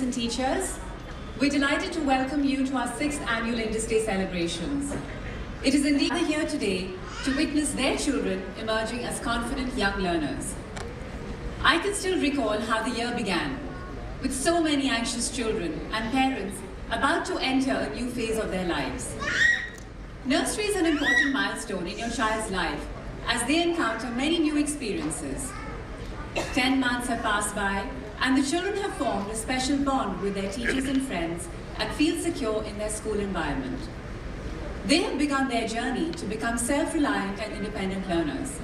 and teachers, we're delighted to welcome you to our 6th annual Indus Day celebrations. It is indeed here today to witness their children emerging as confident young learners. I can still recall how the year began, with so many anxious children and parents about to enter a new phase of their lives. Nursery is an important milestone in your child's life as they encounter many new experiences. 10 months have passed by and the children have formed a special bond with their teachers and friends and feel secure in their school environment. They have begun their journey to become self-reliant and independent learners.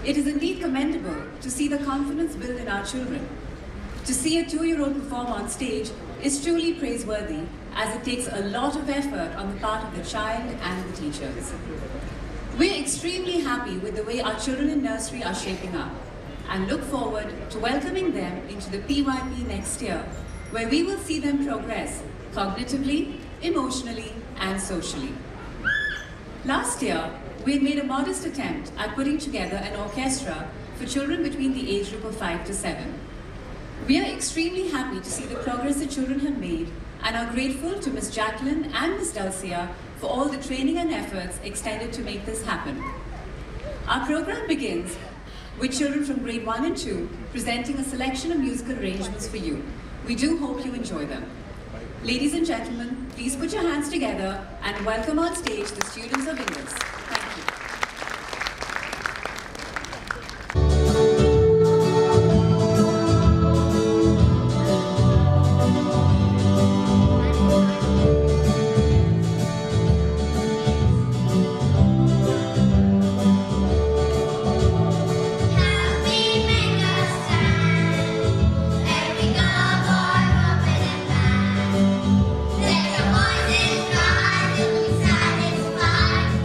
It is indeed commendable to see the confidence built in our children. To see a 2-year-old perform on stage is truly praiseworthy, as it takes a lot of effort on the part of the child and the teachers. We're extremely happy with the way our children in nursery are shaping up and look forward to welcoming them into the PYP next year, where we will see them progress cognitively, emotionally, and socially. Last year, we had made a modest attempt at putting together an orchestra for children between the age group of 5 to 7. We are extremely happy to see the progress the children have made and are grateful to Ms. Jacqueline and Ms. Dulcia for all the training and efforts extended to make this happen. Our program begins with children from grade 1 and 2 presenting a selection of musical arrangements for you. We do hope you enjoy them. Ladies and gentlemen, please put your hands together and welcome on stage the students of Indus. Thank you. Let your voices rise and be satisfied.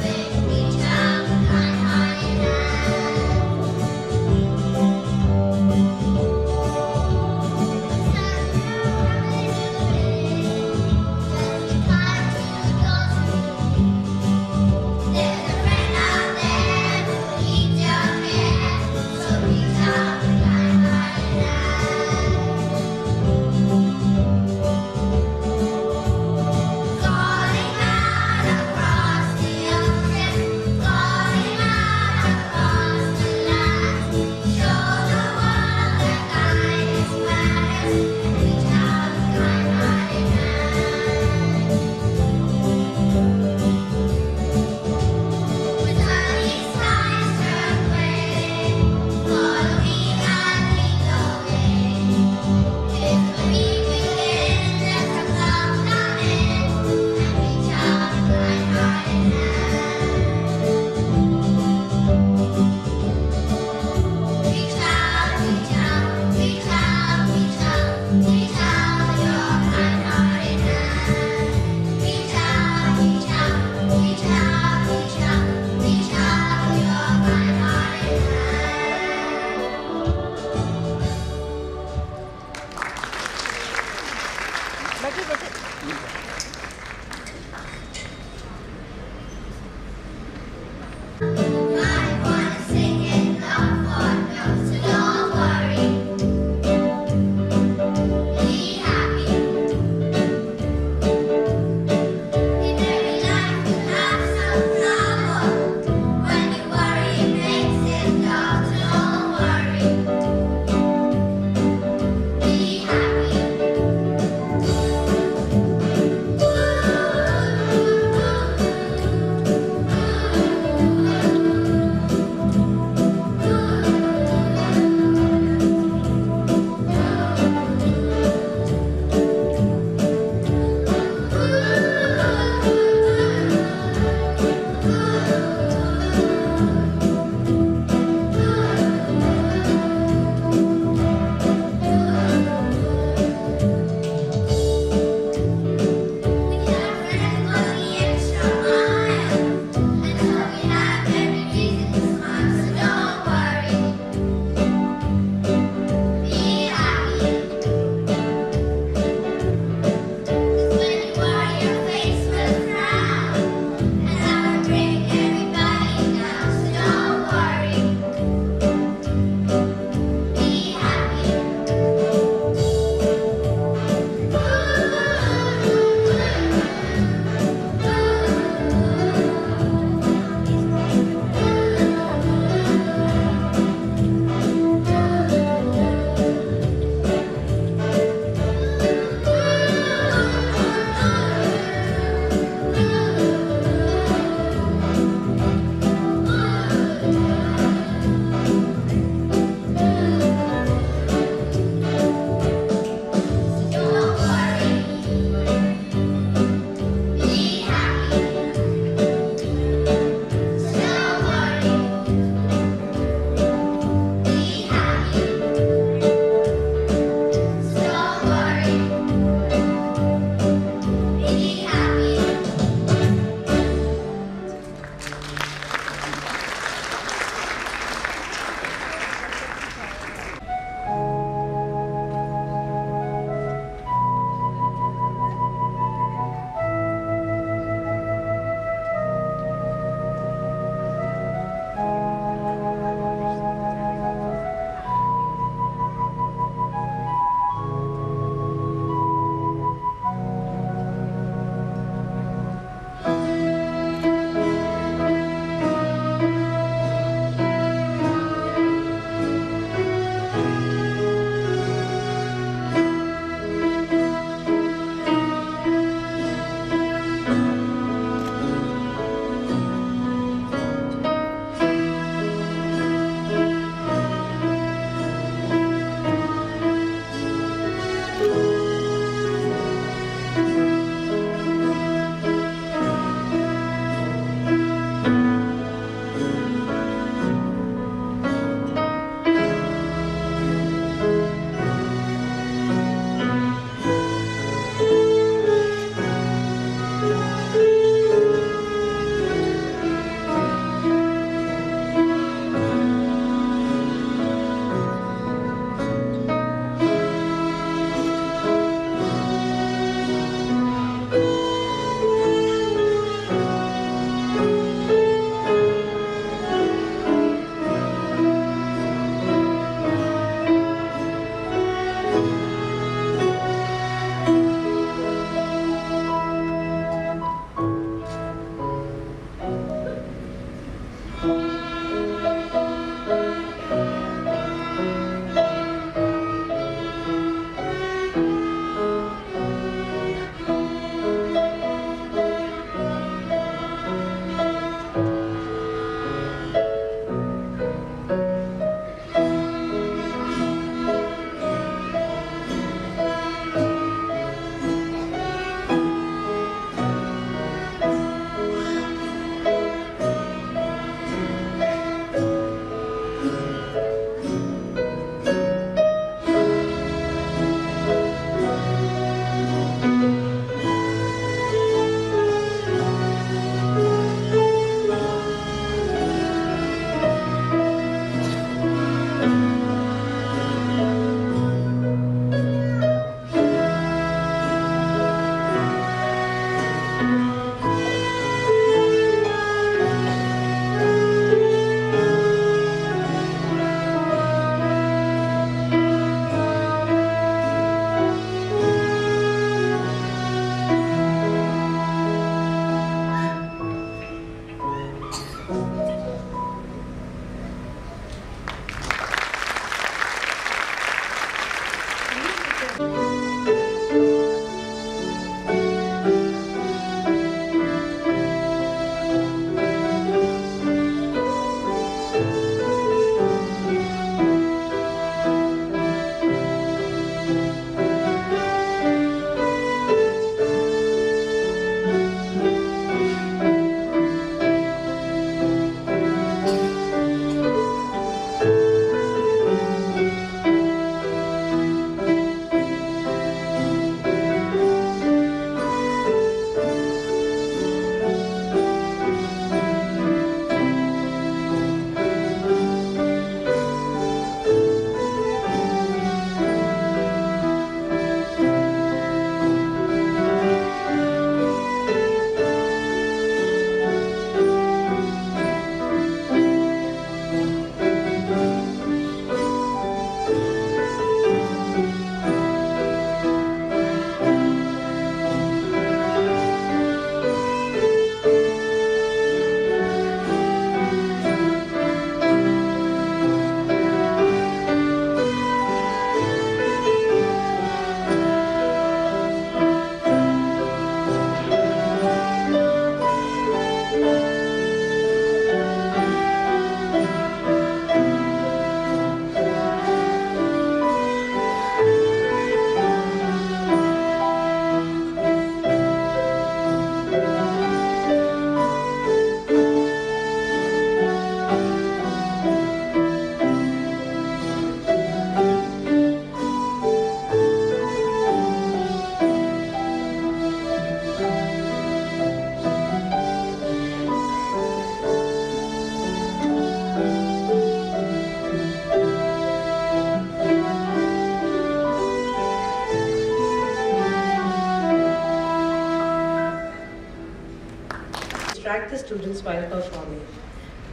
distract the students while performing.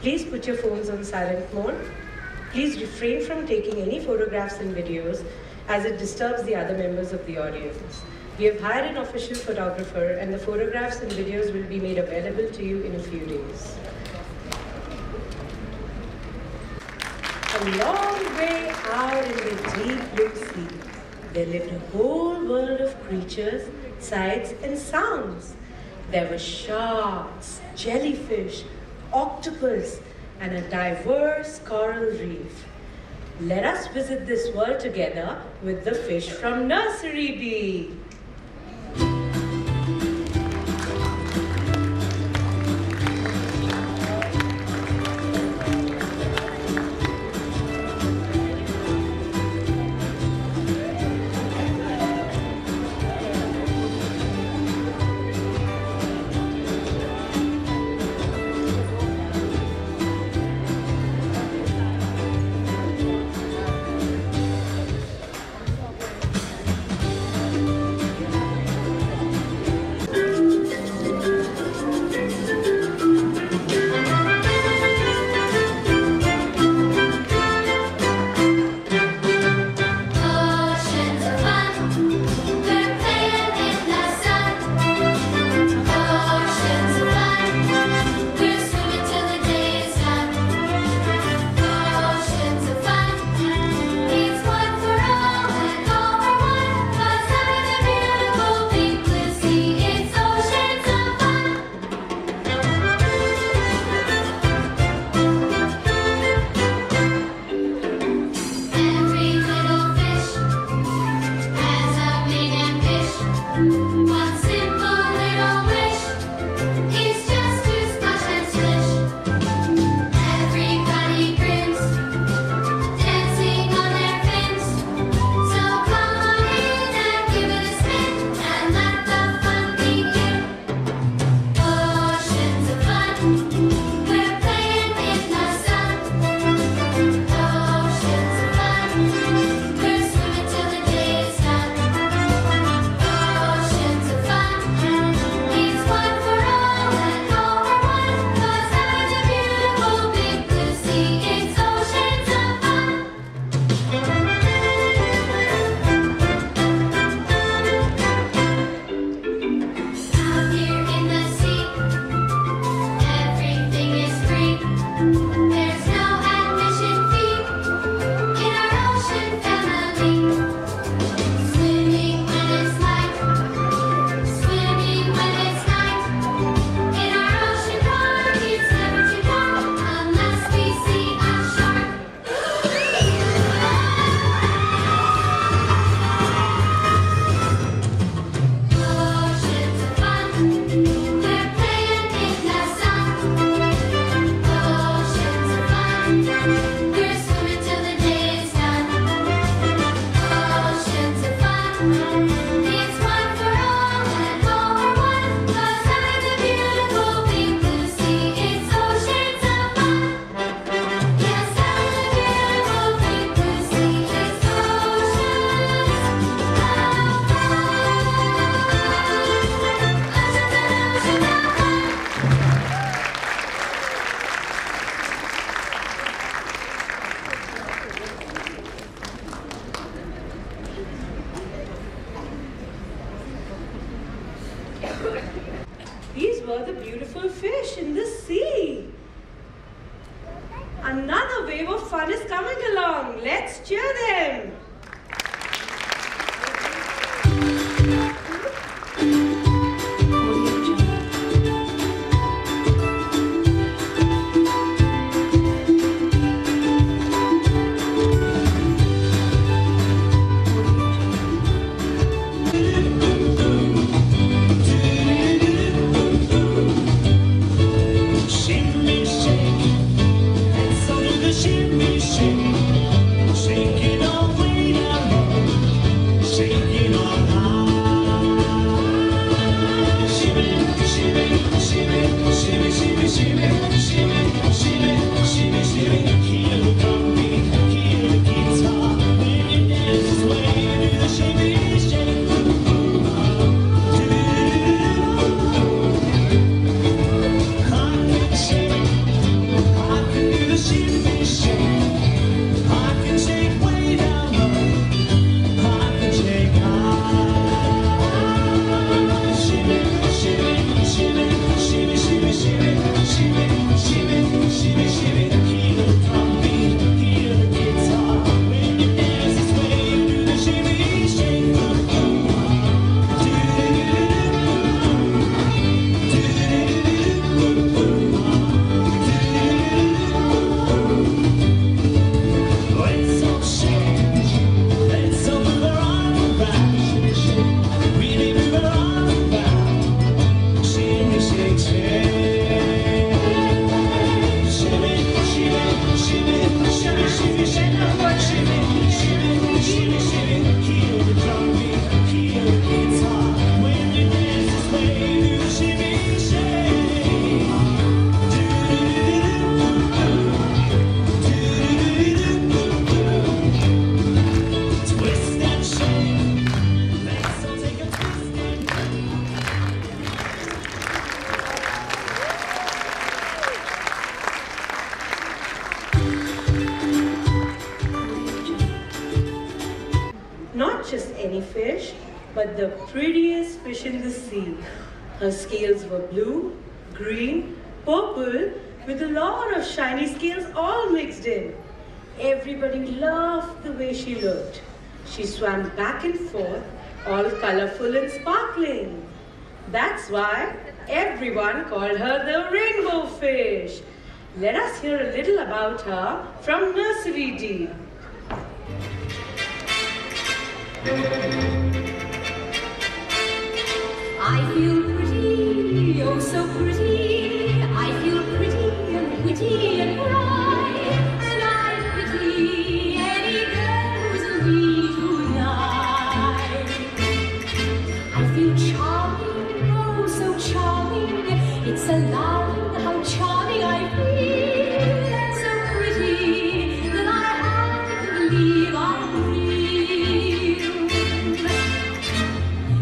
Please put your phones on silent mode. Please refrain from taking any photographs and videos as it disturbs the other members of the audience. We have hired an official photographer and the photographs and videos will be made available to you in a few days. A long way out in the deep blue sea, there lived a whole world of creatures, sights and sounds. There were sharks, jellyfish, octopus, and a diverse coral reef. Let us visit this world together with the fish from Nursery Bee. fun is coming along. Let's cheer them. Not just any fish, but the prettiest fish in the sea. Her scales were blue, green, purple, with a lot of shiny scales all mixed in. Everybody loved the way she looked. She swam back and forth, all colorful and sparkling. That's why everyone called her the rainbow fish. Let us hear a little about her from Nursery D. I feel pretty, oh so pretty. I feel pretty and witty and bright. And I pity any girl who's a me tonight. I feel charming, oh so charming. It's alarming how charming I feel. And so pretty that I hardly believe I'm real.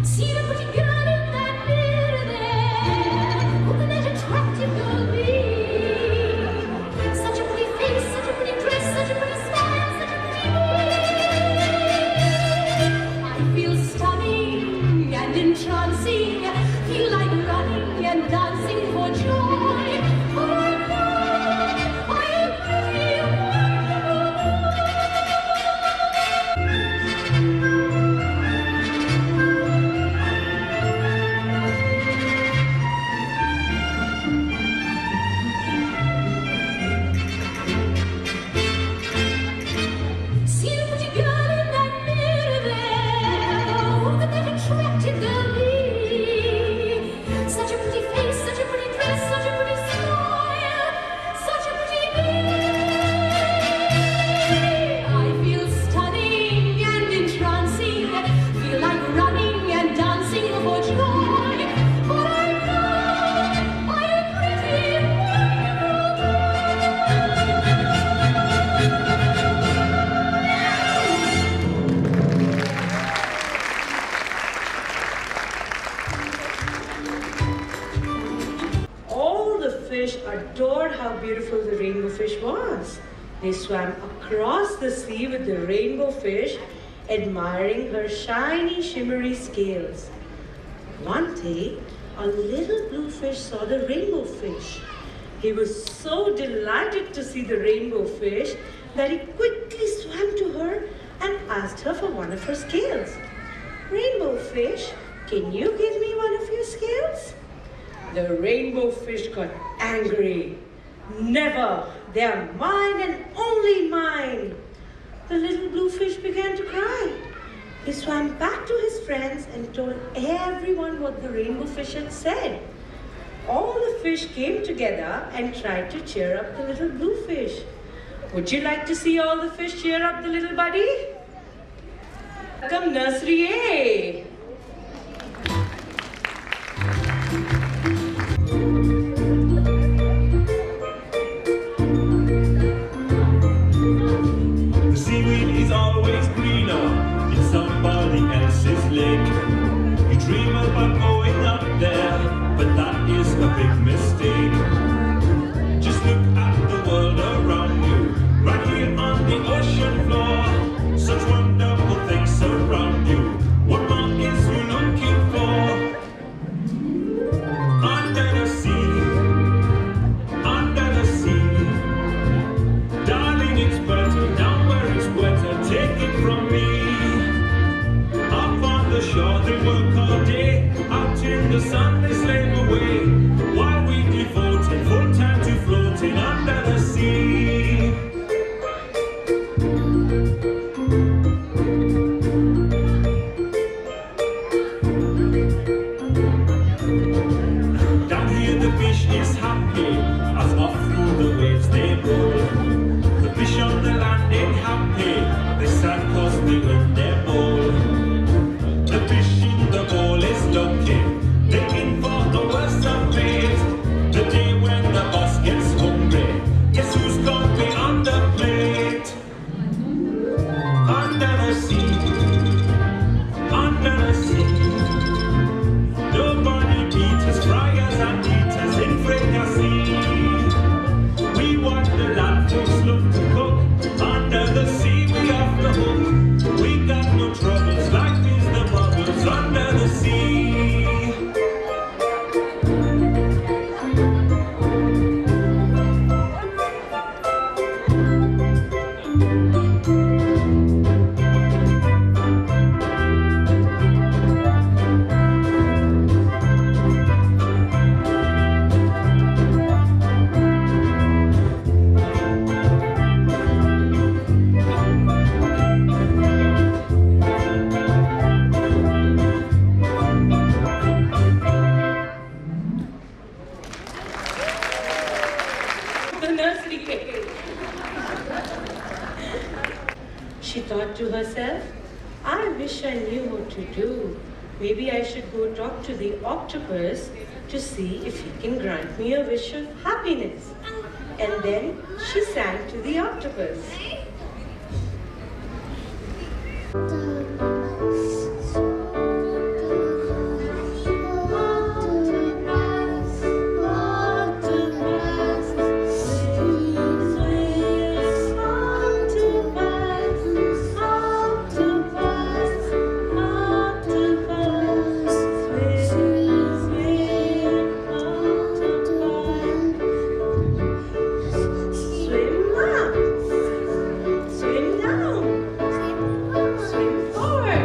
See the pretty girl in that mirror there. Look at that attractive girl be. Such a pretty face, such a pretty dress, such a pretty smile, such a pretty me. I feel stunning and entrancing. Feel like running and dancing for joy. For I know I am pretty wonderful. See the pretty girl in that mirror there. Look at that attractive girl be. Such a pretty face, such a pretty dress, such a pretty smile, such a pretty me. I feel stunning and entrancing. Feel like running and dancing for joy. For I know I am pretty All the fish adored how beautiful the rainbow fish was. They swam across the sea with the rainbow fish, admiring her shiny, shimmery scales. One day, a little blue fish saw the rainbow fish. He was so delighted to see the rainbow fish that he quickly swam to her and asked her for one of her scales. "Rainbow fish, can you give me one of your scales?" The rainbow fish got angry. "Never! They are mine and only mine!" The little blue fish began to cry. He swam back to his friends and told everyone what the rainbow fish had said. All the fish came together and tried to cheer up the little blue fish. Would you like to see all the fish cheer up the little buddy? Welcome, Nursery A. The seaweed is always greener in somebody else's lake. You dream about going up there, but that is a big mistake. Just look at the world around you, right here on the ocean floor. Such wonderful things surround you. What more is you looking for? Under the sea, under the sea. Darling, it's better down where it's wetter. Take it from me. Up on the shore they work all day. Out in the sun they slave away, while we devoted full time to floating under the sea. Down here the fish is happy as off through the waves they roll. The fish on the land ain't happy, they sad cause they earn their bowl. The fish in the bowl is lucky, they're in for the worst of fate. The day when the boss gets hungry, guess who's gonna be on the plate? Under the sea, under the sea. Nobody beats us, fryers and eaters in fricassee. We want the land folks love to cook. Under the sea we off the hook. We got no troubles, life is the bubbles under the sea. The nursery A. She thought to herself, "I wish I knew what to do. Maybe I should go talk to the octopus to see if he can grant me a wish of happiness." And then she sang to the octopus. Swim up, swim down, swim forward.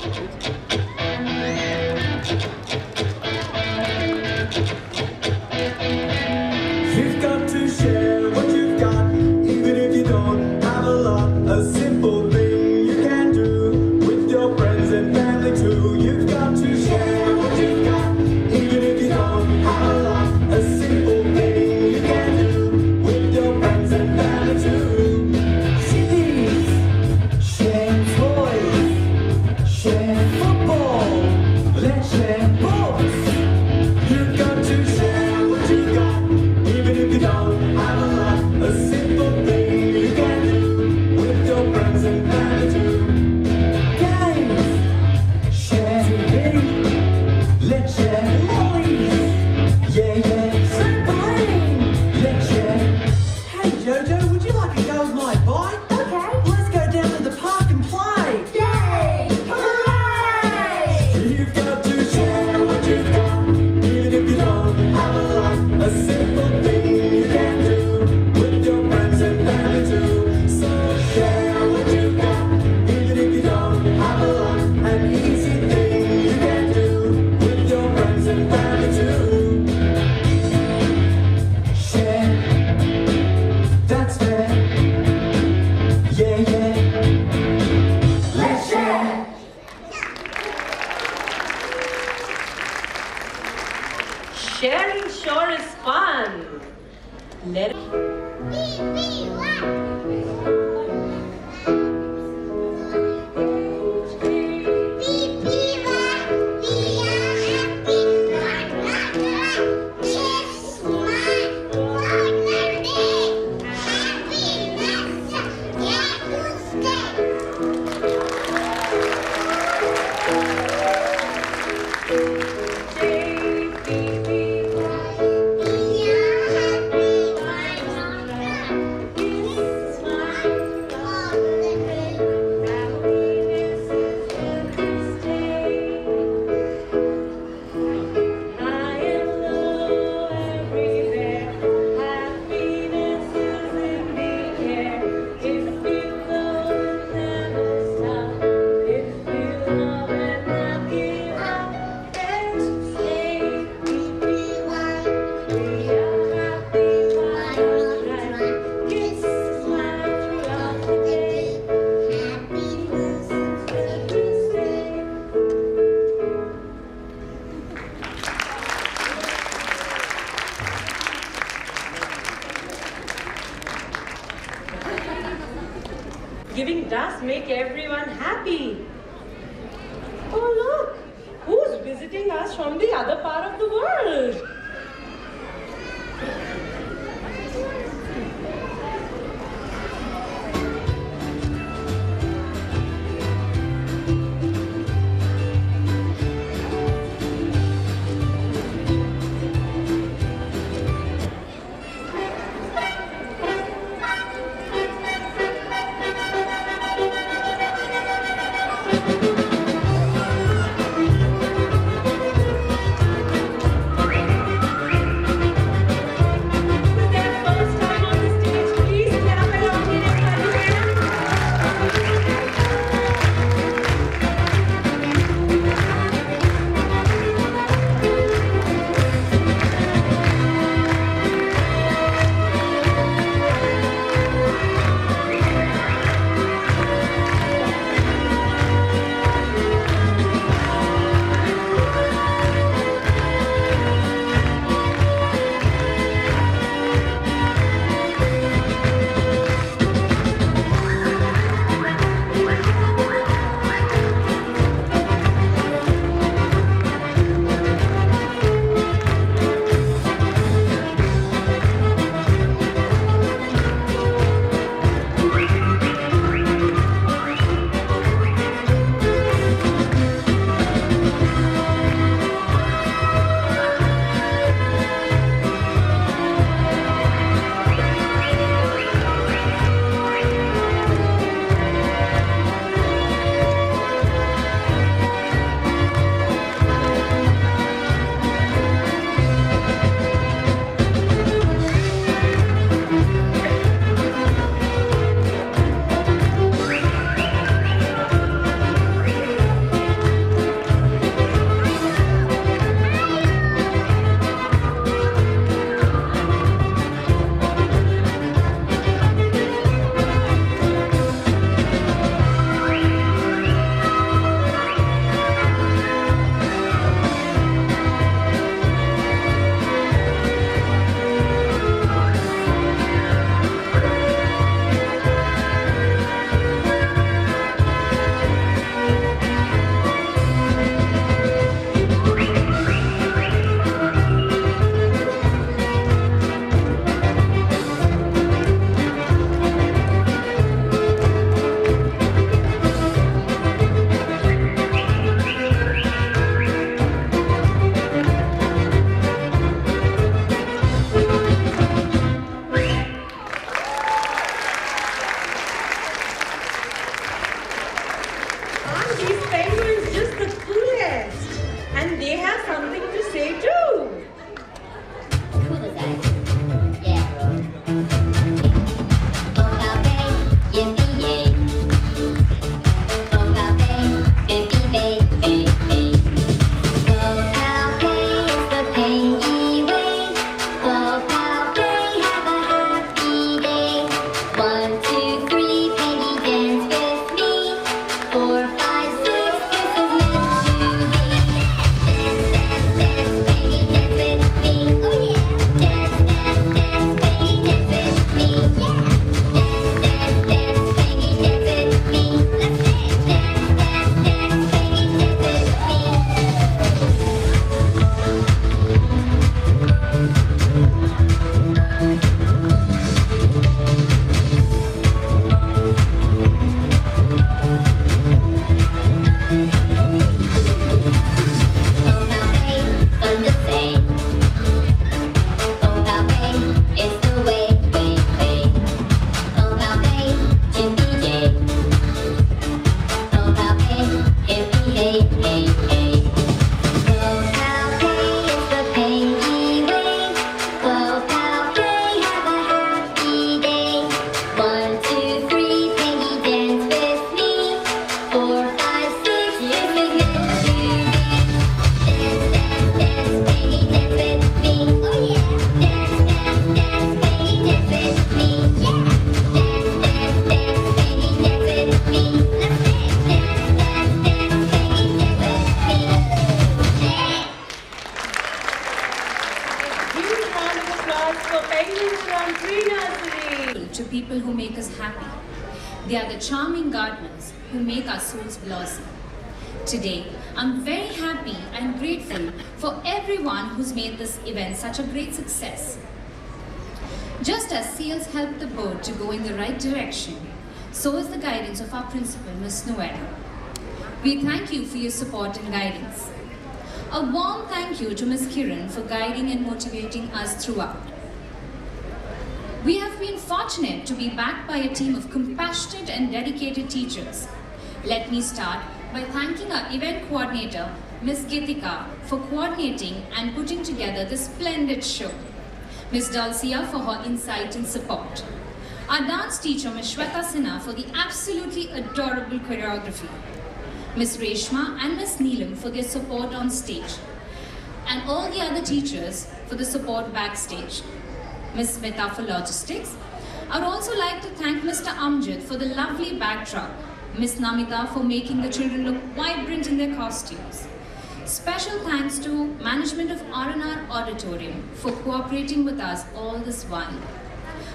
You've got to share what you've got, even if you don't have a lot. A simple thing you can do with your friends and family too. You've got to share what you've got, even if you don't have a lot. A simple thing you can do with your friends and family too. CDs, share toys, share football, let's share books. You've got to share what you've got, even if you don't have a lot. A simple thing you can do with your friends and family too. Games, share TV, let's share lollies. Yeah, yeah, trampoline, let's share. Hey Jojo, would you like to go with my bike? Okay. Let's go down to the park and play. Yay! Hooray! You've got to share what you've got, even if you don't have a lot. A simple thing you can do with your friends and family too. So share what you've got, even if you don't have a lot. An easy thing you can do with your friends and family too. Share, that's fair. Yeah, yeah. Let's share. Sharing sure is fun. Let it giving does make everyone happy. Oh look, who's visiting us from the other part of the world? people who make us happy. They are the charming gardeners who make our souls blossom. Today, I'm very happy and grateful for everyone who's made this event such a great success. Just as sails help the boat to go in the right direction, so is the guidance of our principal, Ms. Noella. We thank you for your support and guidance. A warm thank you to Ms. Kiran for guiding and motivating us throughout. We have been fortunate to be backed by a team of compassionate and dedicated teachers. Let me start by thanking our event coordinator, Ms. Gitika, for coordinating and putting together this splendid show. Ms. Dalsia for her insight and support. Our dance teacher, Ms. Shweta Sinha, for the absolutely adorable choreography. Ms. Reshma and Ms. Neelam for their support on stage. And all the other teachers for the support backstage. Ms. Smita for logistics. I would also like to thank Mr. Amjad for the lovely backdrop. Ms. Namita for making the children look vibrant in their costumes. Special thanks to management of R&R Auditorium for cooperating with us all this while.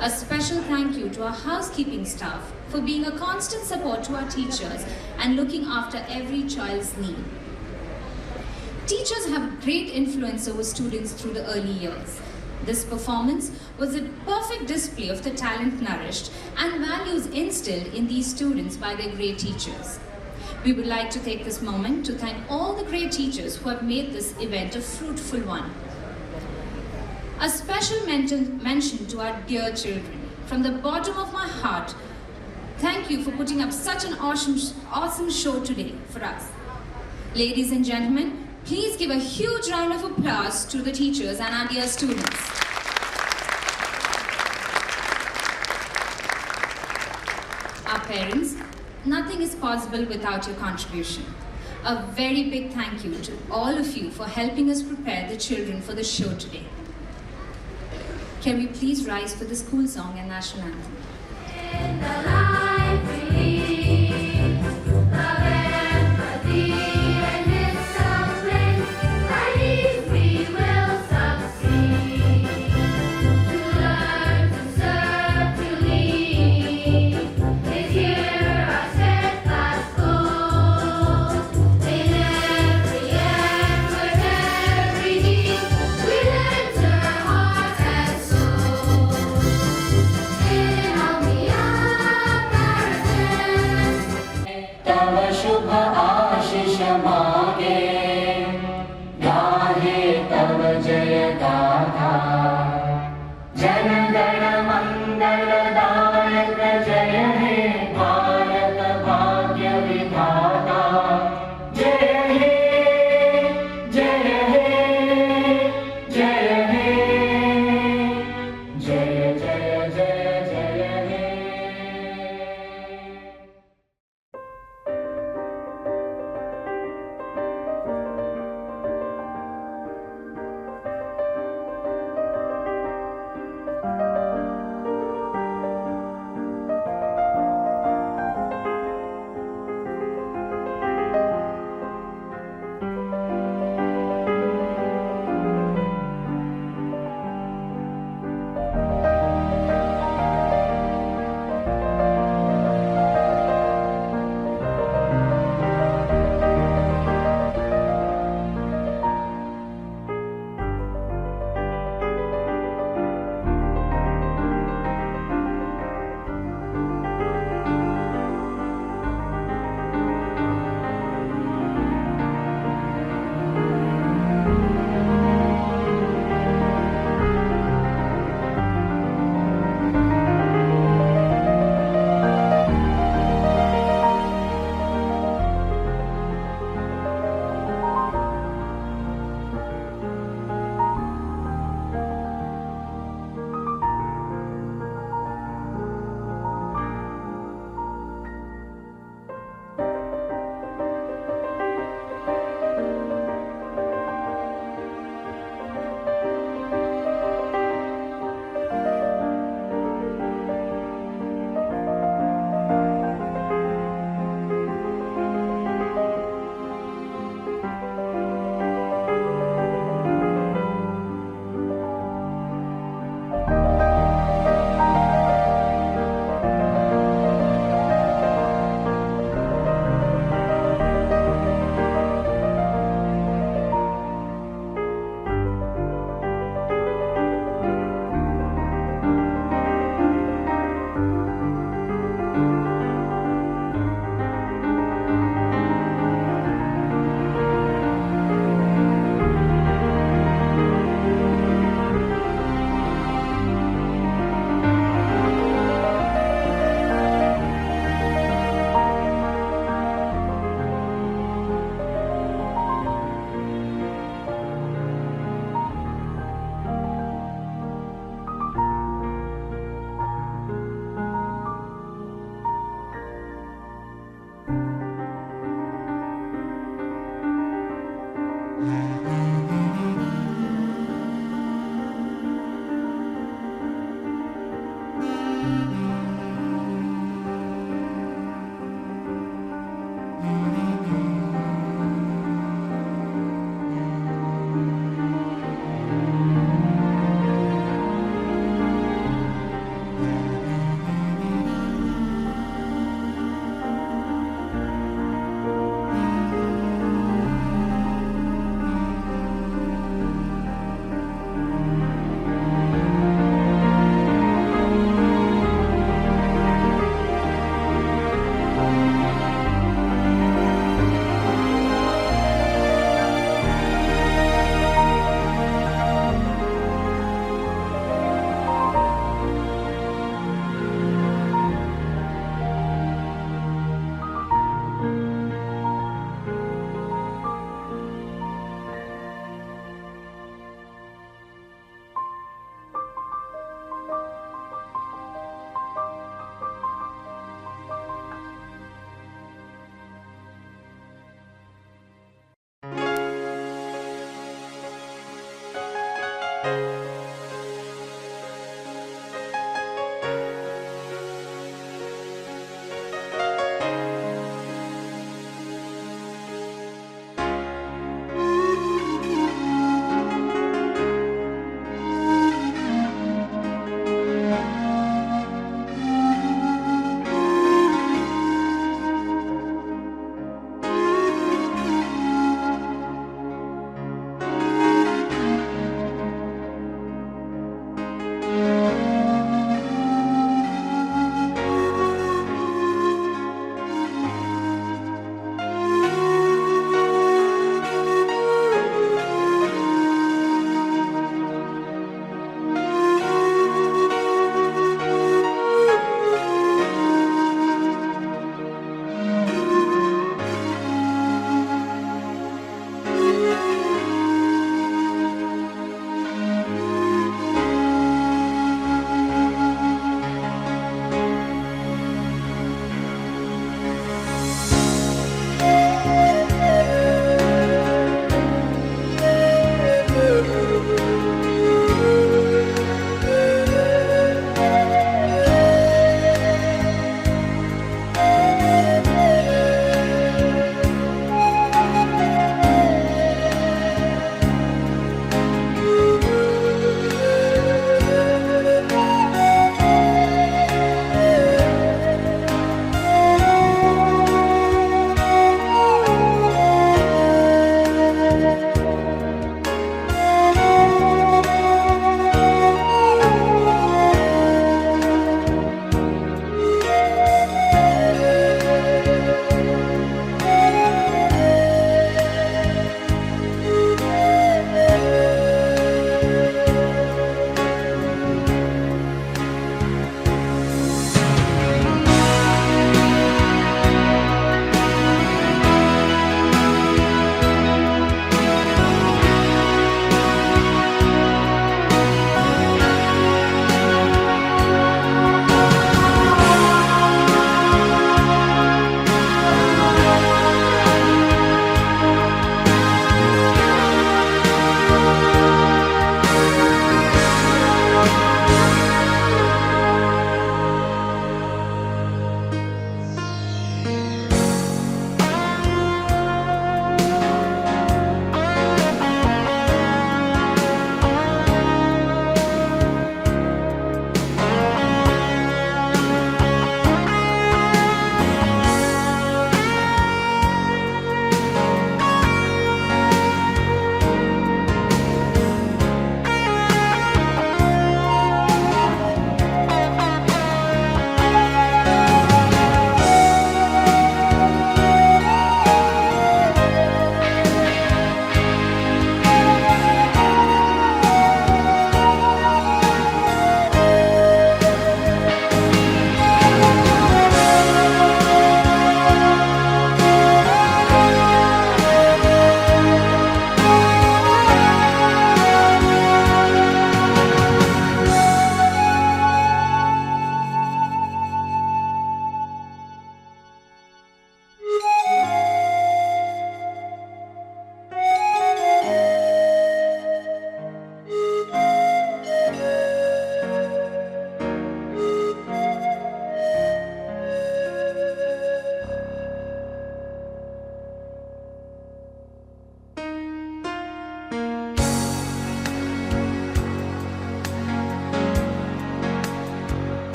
A special thank you to our housekeeping staff for being a constant support to our teachers and looking after every child's need. Teachers have great influence over students through the early years. This performance was a perfect display of the talent nourished and values instilled in these students by their great teachers. We would like to take this moment to thank all the great teachers who have made this event a fruitful one. A special mention to our dear children. From the bottom of my heart, thank you for putting up such an awesome show today for us. Ladies and gentlemen, please give a huge round of applause to the teachers and our dear students. Our parents, nothing is possible without your contribution. A very big thank you to all of you for helping us prepare the children for the show today. Can we please rise for the school song and national anthem? In the library, love empathy and discipline, by these we will succeed. To learn, to serve, to lead, is here our steadfast goal. In every effort, every deed, we enter heart and soul. In all the तव शुभ आशीष मागे गाहे तव जय गाथा जन गण मंगल दायक जय हे भारत भाग्य विधाता जय हे जय हे जय हे जय जय जय जय हे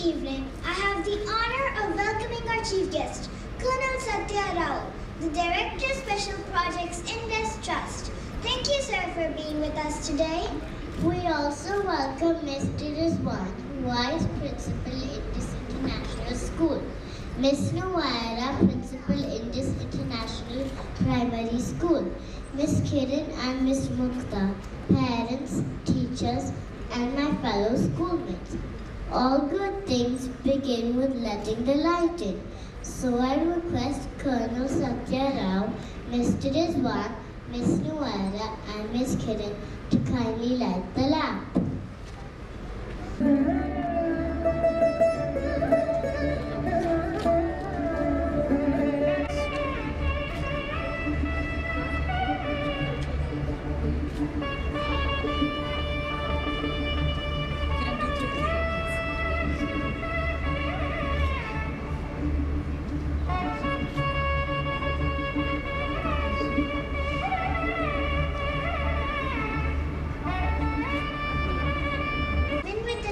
evening, I have the honor of welcoming our chief guest, Colonel Satya Rao, the Director Special Projects Indus Trust. Thank you, sir, for being with us today. We also welcome Mr. Rizwan, Vice Principal, Indus International School, Miss Nuwaira, Principal, Indus International Primary School, Miss Kiran and Miss Mukta, parents, teachers, and my fellow schoolmates. All good things begin with letting the light in. So I request Colonel Satya Rao, Mr. Rizwan, Miss Nuwaira, and Miss Kiran to kindly light the lamp.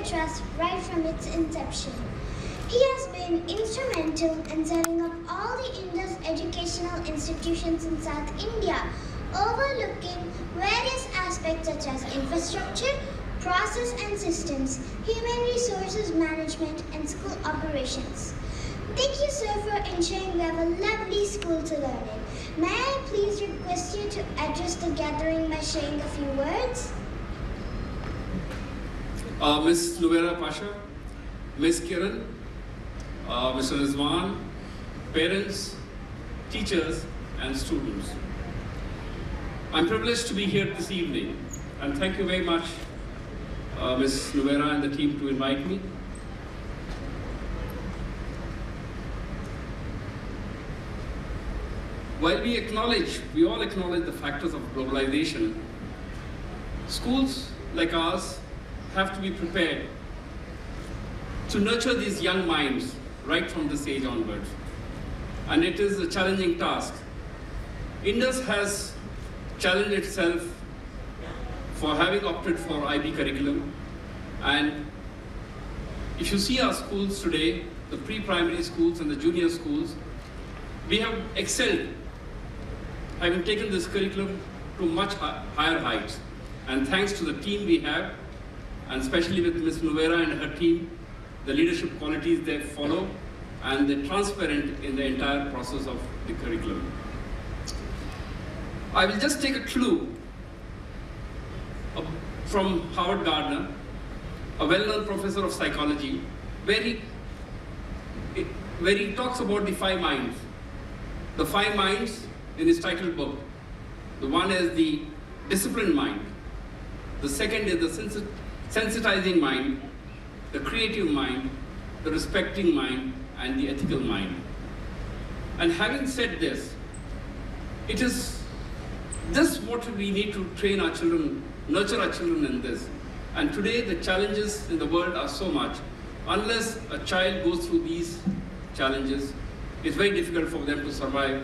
Trust right from its inception. He has been instrumental in setting up all the Indus educational institutions in South India, overlooking various aspects such as infrastructure, process and systems, human resources management, and school operations. Thank you, sir, for ensuring we have a lovely school to learn in. May I please request you to address the gathering by sharing a few words? Miss Nuwaira Pasha, Miss Kiran, Mr. Rizwan, parents, teachers, and students. I'm privileged to be here this evening, and thank you very much, Miss Nuwaira and the team, to invite me. While we all acknowledge the factors of globalization, schools like ours have to be prepared to nurture these young minds right from this age onwards. And it is a challenging task. Indus has challenged itself for having opted for IB curriculum. And if you see our schools today, the pre-primary schools and the junior schools, we have excelled, having taken this curriculum to much higher heights. And thanks to the team we have, and especially with Ms. Nuwaira and her team, the leadership qualities they follow, and they're transparent in the entire process of the curriculum. I will just take a clue from Howard Gardner, a well-known professor of psychology, where he talks about the 5 minds. The 5 minds in his title book. The one is the disciplined mind. The second is the sensitizing mind, the creative mind, the respecting mind, and the ethical mind. And having said this, it is this what we need to train our children, nurture our children in this. And today the challenges in the world are so much. Unless a child goes through these challenges, it's very difficult for them to survive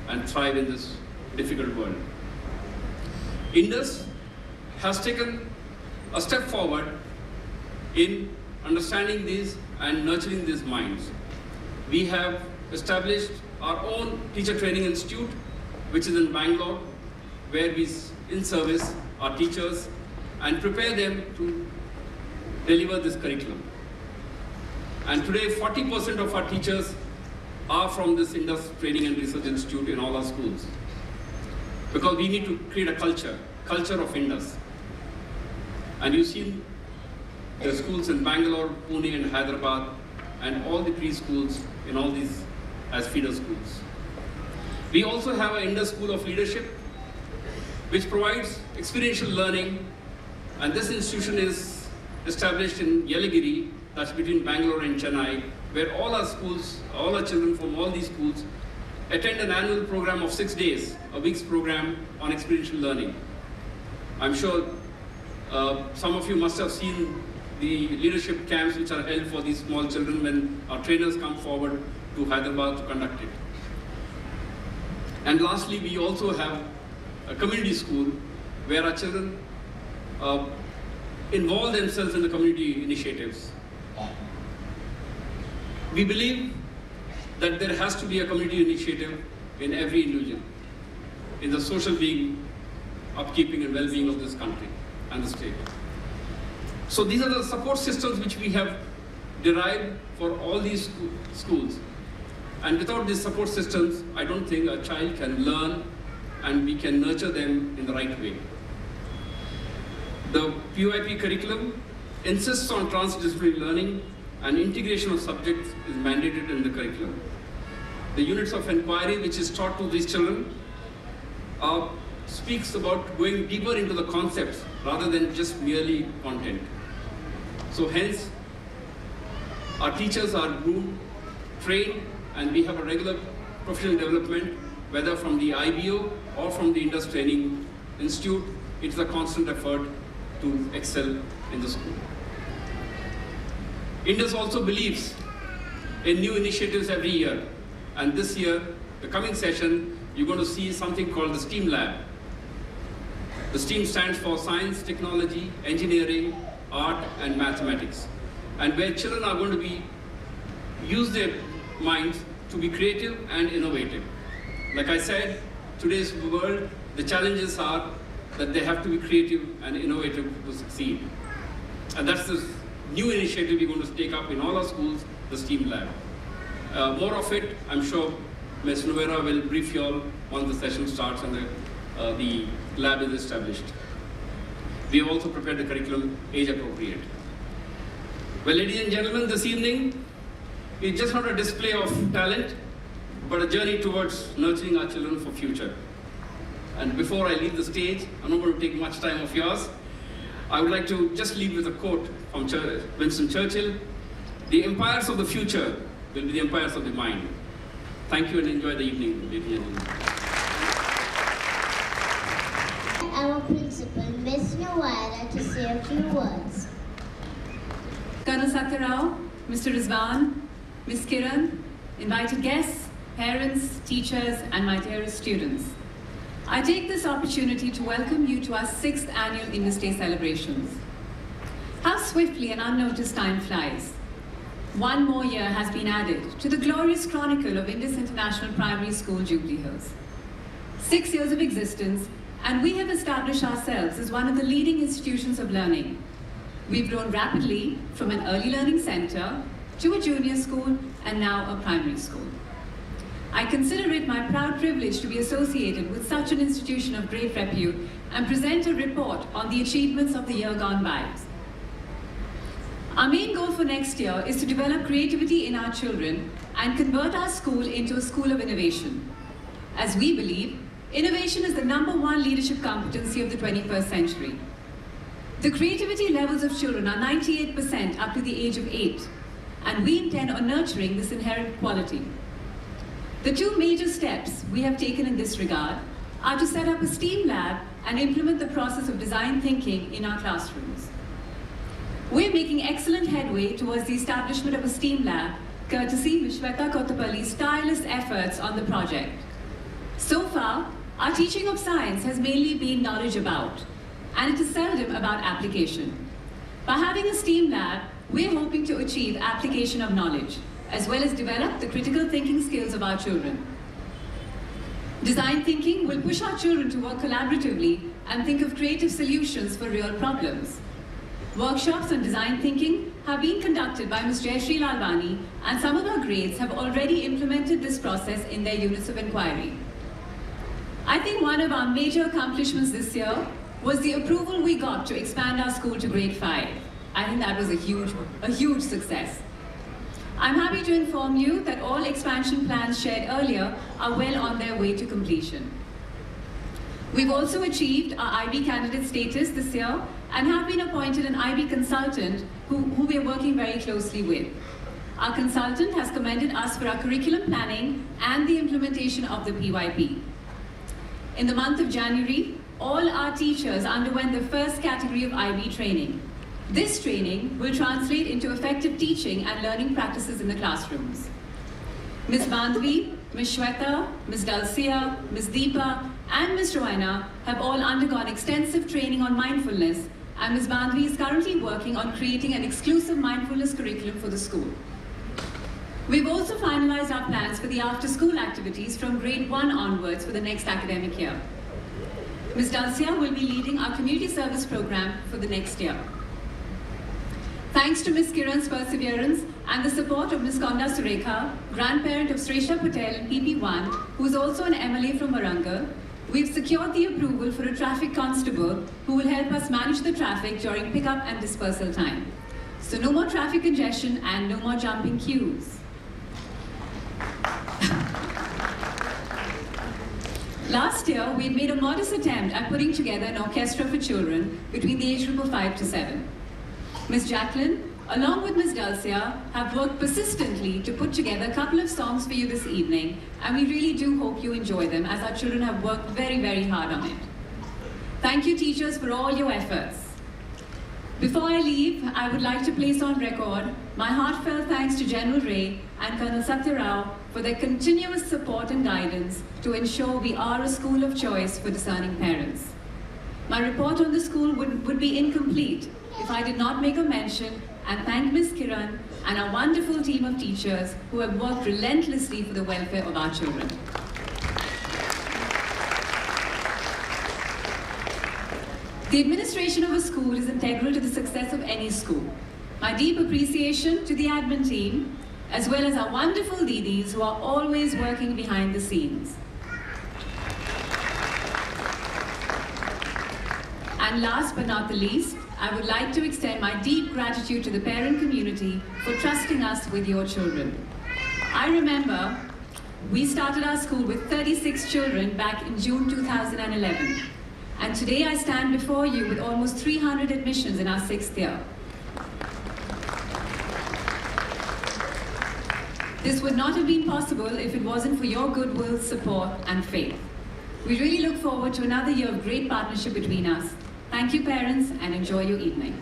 and thrive in this difficult world. Indus has taken a step forward in understanding these and nurturing these minds. We have established our own teacher training institute, which is in Bangalore, where we in-service our teachers and prepare them to deliver this curriculum. And today, 40% of our teachers are from this Indus Training and Research Institute in all our schools. Because we need to create a culture of Indus. And you've seen the schools in Bangalore, Pune, and Hyderabad, and all the preschools in all these as feeder schools. We also have an Indus School of Leadership, which provides experiential learning, and this institution is established in Yelagiri, that's between Bangalore and Chennai, where all our schools, all our children from all these schools attend an annual program of 6 days, a week's program on experiential learning. I'm sure some of you must have seen the leadership camps which are held for these small children when our trainers come forward to Hyderabad to conduct it. And lastly, we also have a community school where our children involve themselves in the community initiatives. We believe that there has to be a community initiative in every individual, in the social being, upkeeping and well-being of this country and the state. So these are the support systems which we have derived for all these schools. And without these support systems, I don't think a child can learn and we can nurture them in the right way. The PYP curriculum insists on transdisciplinary learning, and integration of subjects is mandated in the curriculum. The units of inquiry which is taught to these children speaks about going deeper into the concepts rather than just merely content. So hence, our teachers are groomed, trained, and we have a regular professional development, whether from the IBO or from the Indus Training Institute. It's a constant effort to excel in the school. Indus also believes in new initiatives every year. And this year, the coming session, you're going to see something called the STEAM Lab. The STEAM stands for Science, Technology, Engineering, Art, and Mathematics. And where children are going to use their minds to be creative and innovative. Like I said, today's world, the challenges are that they have to be creative and innovative to succeed. And that's the new initiative we're going to take up in all our schools, the STEAM Lab. More of it, I'm sure Ms. Novera will brief you all once the session starts and the lab is established. We have also prepared the curriculum age appropriate. Well, ladies and gentlemen, this evening, it's just not a display of talent, but a journey towards nurturing our children for future. And before I leave the stage, I'm not going to take much time of yours. I would like to just leave with a quote from Winston Churchill. The empires of the future will be the empires of the mind. Thank you and enjoy the evening, ladies and gentlemen. Our principal, Ms. Noira, to say a few words. Colonel Satyarao, Mr. Rizwan, Ms. Kiran, invited guests, parents, teachers, and my dearest students. I take this opportunity to welcome you to our 6th annual Indus Day celebrations. How swiftly and unnoticed time flies. One more year has been added to the glorious chronicle of Indus International Primary School, Jubilee Hills. 6 years of existence, and we have established ourselves as one of the leading institutions of learning. We've grown rapidly from an early learning center to a junior school and now a primary school. I consider it my proud privilege to be associated with such an institution of great repute and present a report on the achievements of the year gone by. Our main goal for next year is to develop creativity in our children and convert our school into a school of innovation. As we believe, innovation is the #1 leadership competency of the 21st century. The creativity levels of children are 98% up to the age of 8, and we intend on nurturing this inherent quality. The 2 major steps we have taken in this regard are to set up a STEAM lab and implement the process of design thinking in our classrooms. We're making excellent headway towards the establishment of a STEAM lab, courtesy Ms. Shweta Kottapalli's tireless efforts on the project. So far, our teaching of science has mainly been knowledge about, and it is seldom about application. By having a STEAM lab, we're hoping to achieve application of knowledge, as well as develop the critical thinking skills of our children. Design thinking will push our children to work collaboratively and think of creative solutions for real problems. Workshops on design thinking have been conducted by Ms. Jayashree Lalwani, and some of our grades have already implemented this process in their units of inquiry. I think one of our major accomplishments this year was the approval we got to expand our school to grade 5. I think that was a huge success. I'm happy to inform you that all expansion plans shared earlier are well on their way to completion. We've also achieved our IB candidate status this year and have been appointed an IB consultant who we are working very closely with. Our consultant has commended us for our curriculum planning and the implementation of the PYP. In the month of January, all our teachers underwent the first category of IB training. This training will translate into effective teaching and learning practices in the classrooms. Ms. Bandhavi, Ms. Shweta, Ms. Dalsia, Ms. Deepa, and Ms. Roina have all undergone extensive training on mindfulness, and Ms. Bandhavi is currently working on creating an exclusive mindfulness curriculum for the school. We've also finalized our plans for the after-school activities from grade 1 onwards for the next academic year. Ms. Dalsia will be leading our community service program for the next year. Thanks to Ms. Kiran's perseverance and the support of Ms. Konda Surekha, grandparent of Sresha Patel in PP1, who is also an MLA from Warangal, we've secured the approval for a traffic constable who will help us manage the traffic during pickup and dispersal time. So no more traffic congestion and no more jumping queues. Last year, we made a modest attempt at putting together an orchestra for children between the age group of 5 to 7. Ms. Jacqueline, along with Ms. Dalsia, have worked persistently to put together a couple of songs for you this evening, and we really do hope you enjoy them as our children have worked very, very hard on it. Thank you, teachers, for all your efforts. Before I leave, I would like to place on record my heartfelt thanks to General Ray and Colonel Satya Rao for their continuous support and guidance to ensure we are a school of choice for discerning parents. My report on the school would be incomplete if I did not make a mention and thank Ms. Kiran and our wonderful team of teachers who have worked relentlessly for the welfare of our children. The administration of a school is integral to the success of any school. My deep appreciation to the admin team, as well as our wonderful Didis who are always working behind the scenes. And last but not the least, I would like to extend my deep gratitude to the parent community for trusting us with your children. I remember we started our school with 36 children back in June 2011. And today I stand before you with almost 300 admissions in our 6th year. This would not have been possible if it wasn't for your goodwill, support, and faith. We really look forward to another year of great partnership between us. Thank you, parents, and enjoy your evening.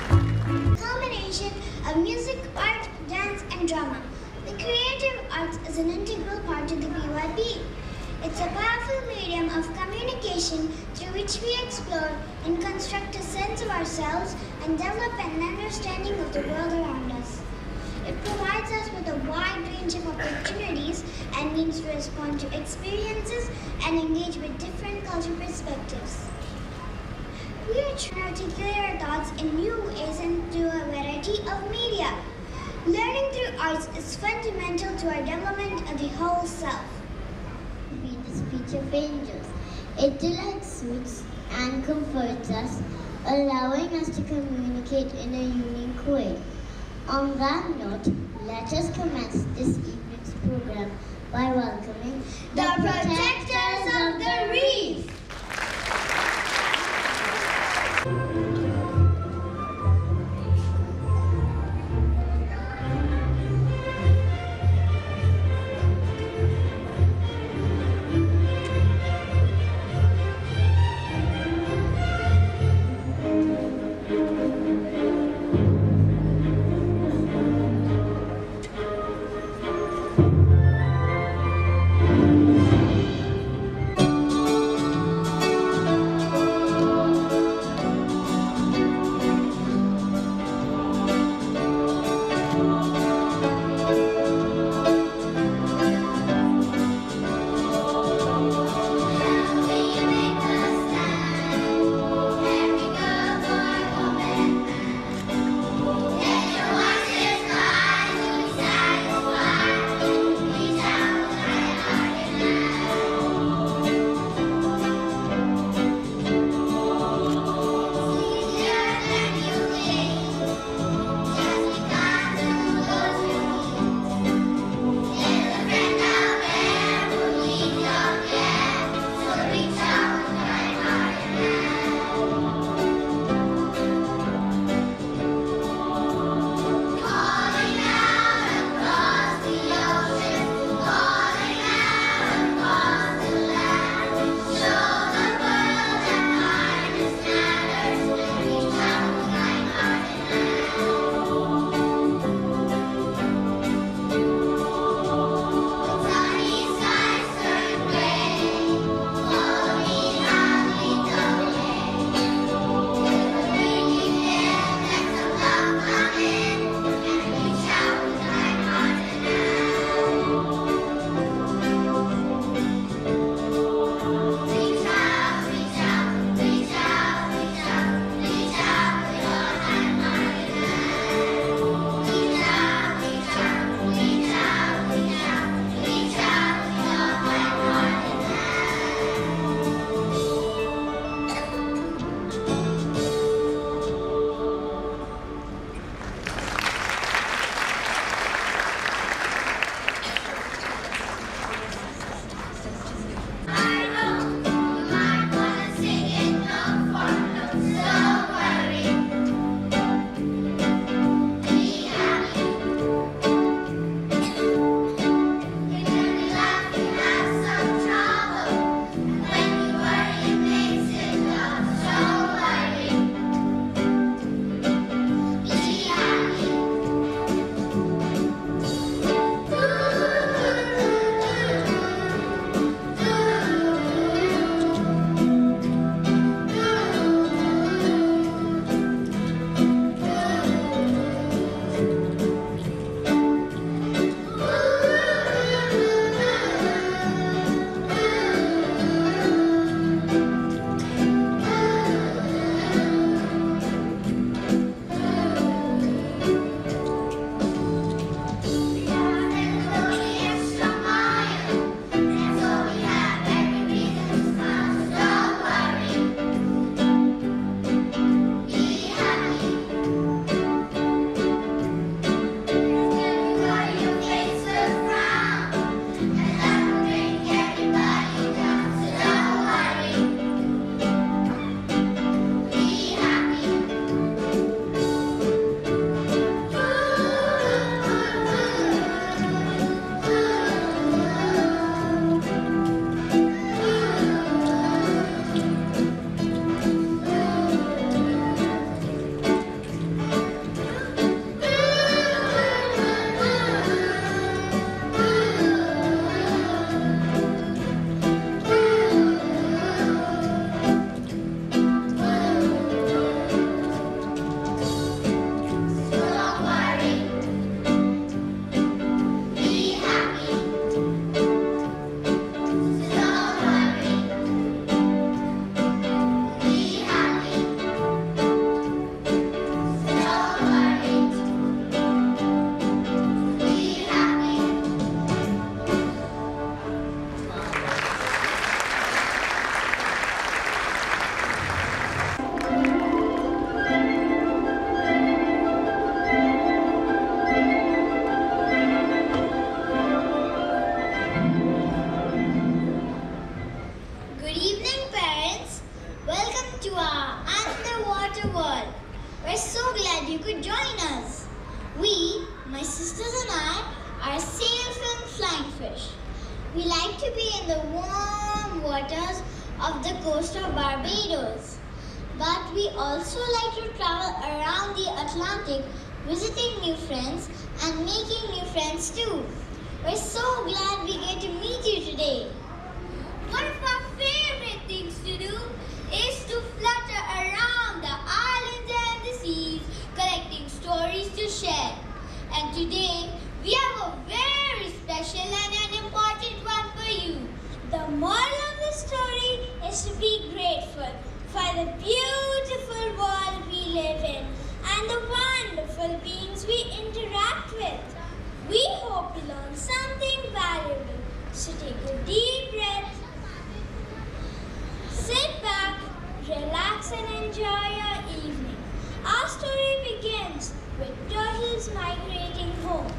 Combination of music, art, dance, and drama. The creative arts is an integral part of the BYP. It's a powerful medium of communication through which we explore and construct a sense of ourselves and develop an understanding of the world around us. It provides us with a wide range of opportunities and means to respond to experiences and engage with different cultural perspectives. We are trying to articulate our thoughts in new ways and through a variety of media. Learning through arts is fundamental to our development of the whole self. Be the speech of angels. It delights, soothes, and comforts us, allowing us to communicate in a unique way. On that note, let us commence this evening's program by welcoming The Protectors of the Reef! could join us. We, my sisters and I, are sailfin flying fish. We like to be in the warm waters of the coast of Barbados. But we also like to travel around the Atlantic, visiting new friends and making new friends too. We're so glad we get to meet you today. One of our favorite things to do is to flutter around the islands and the seas, collecting stories to share. And today, we have a very special and an important one for you. The moral of the story is to be grateful for the beautiful world we live in and the wonderful beings we interact with. We hope you learn something valuable. So take a deep breath, sit back, relax and enjoy your evening. Our story begins with turtles migrating home.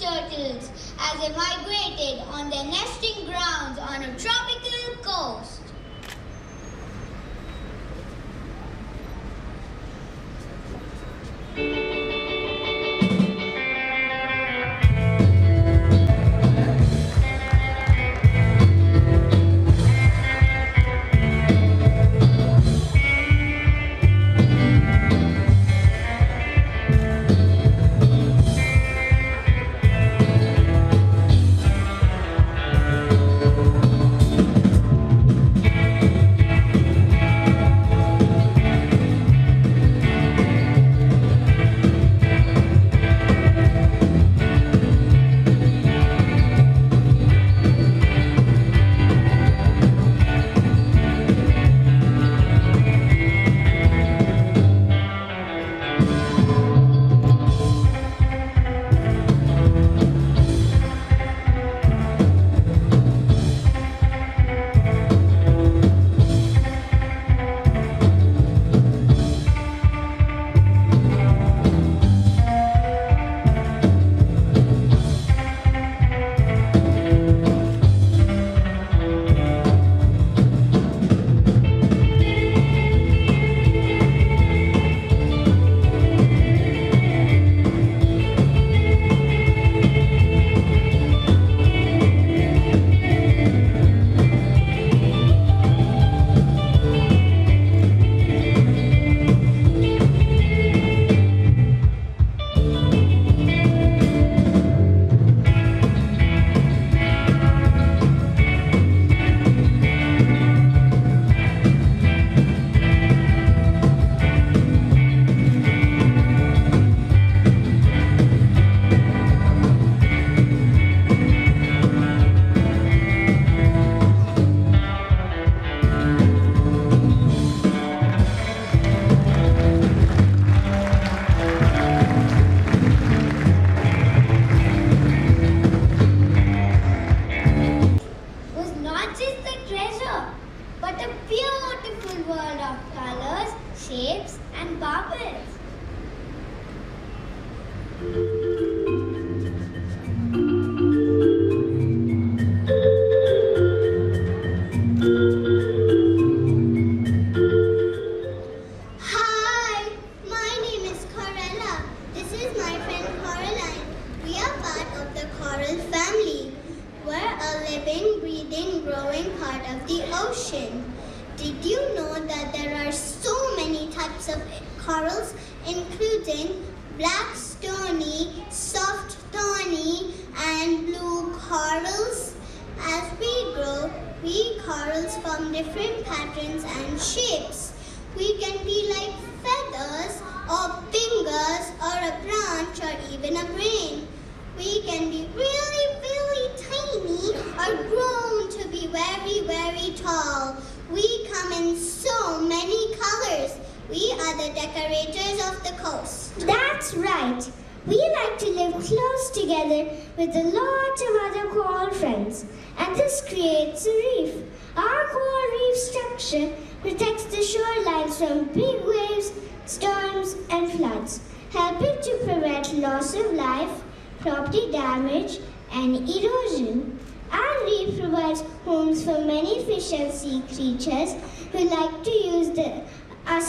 turtles as they migrated on their nesting grounds on a tropical coast.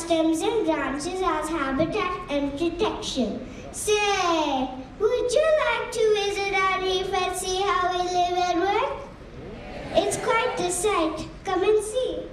Stems and branches as habitat and protection. Say, would you like to visit our reef and see how we live and work? It's quite a sight. Come and see.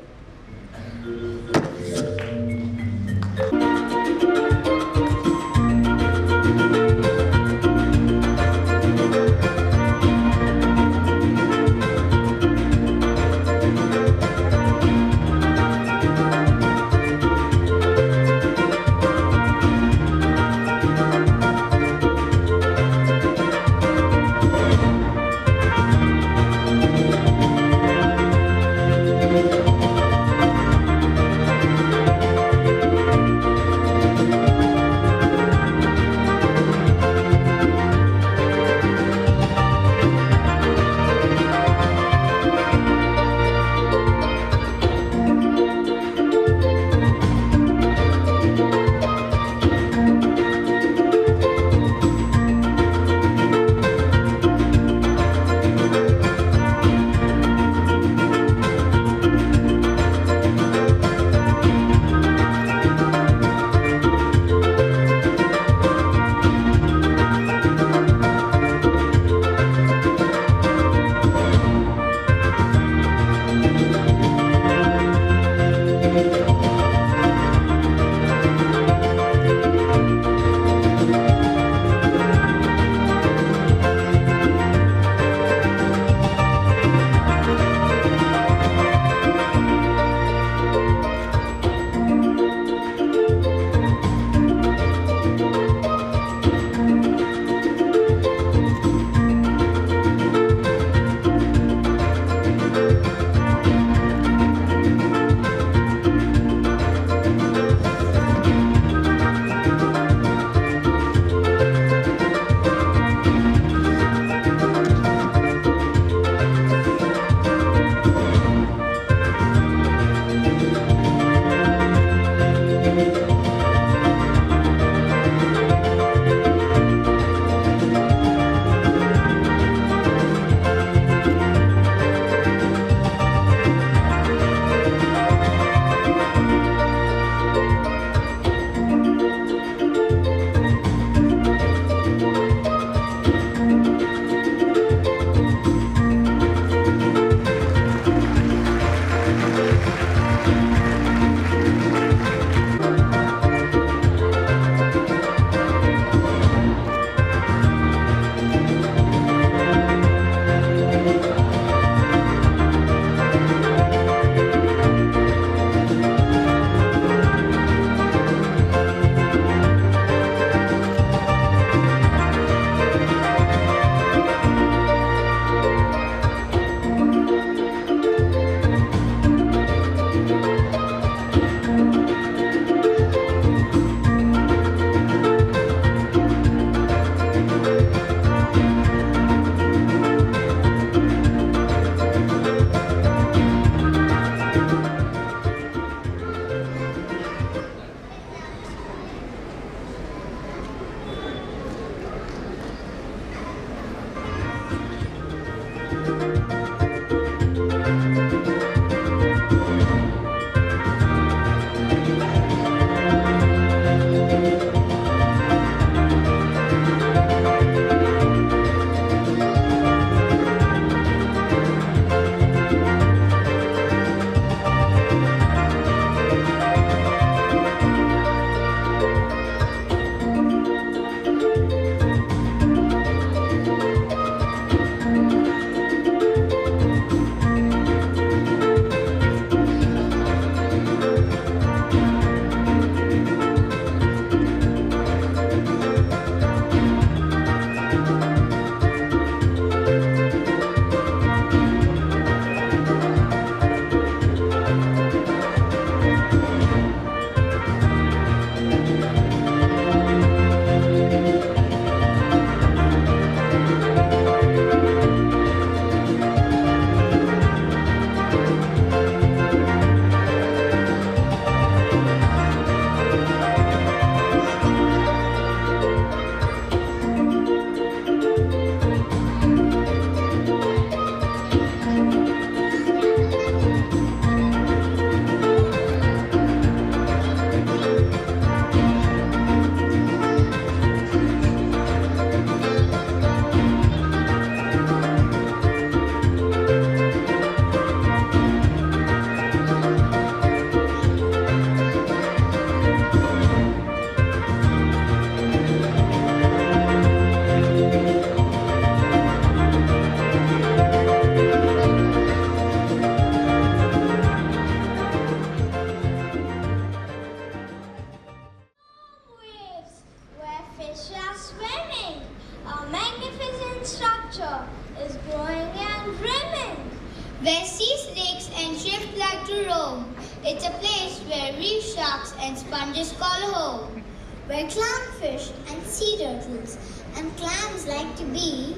where sea snakes and shrimps like to roam. It's a place where reef sharks and sponges call home, where clownfish and sea turtles and clams like to be.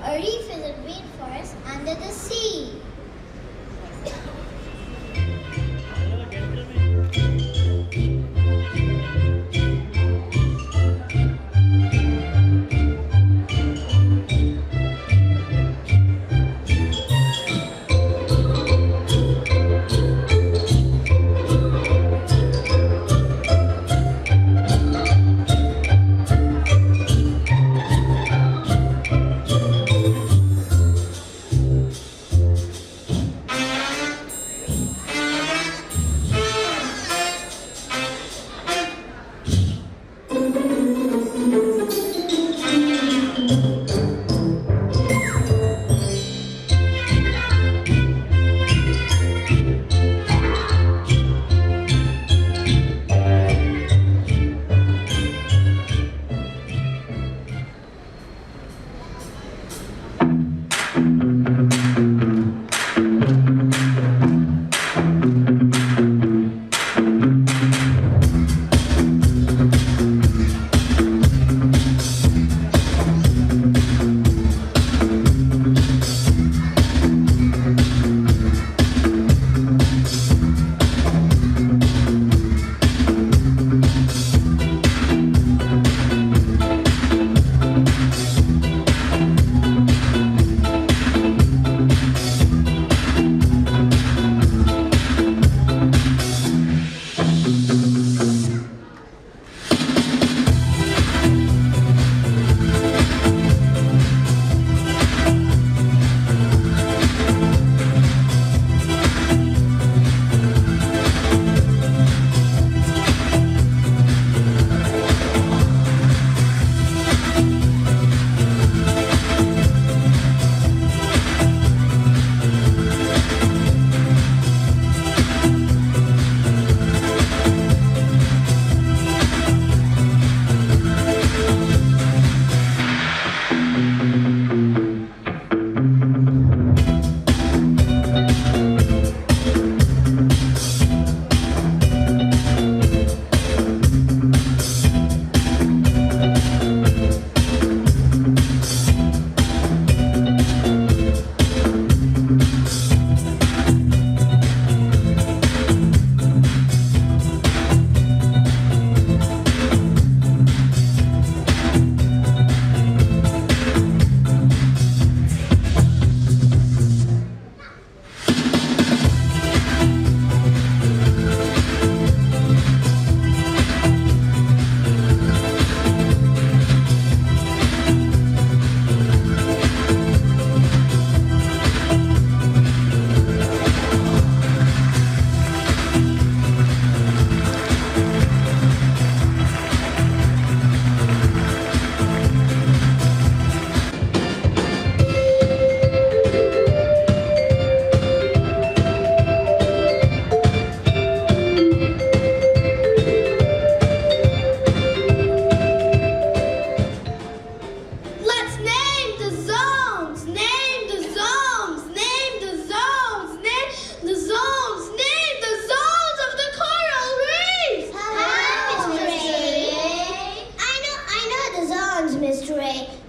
A reef is a rainforest under the sea.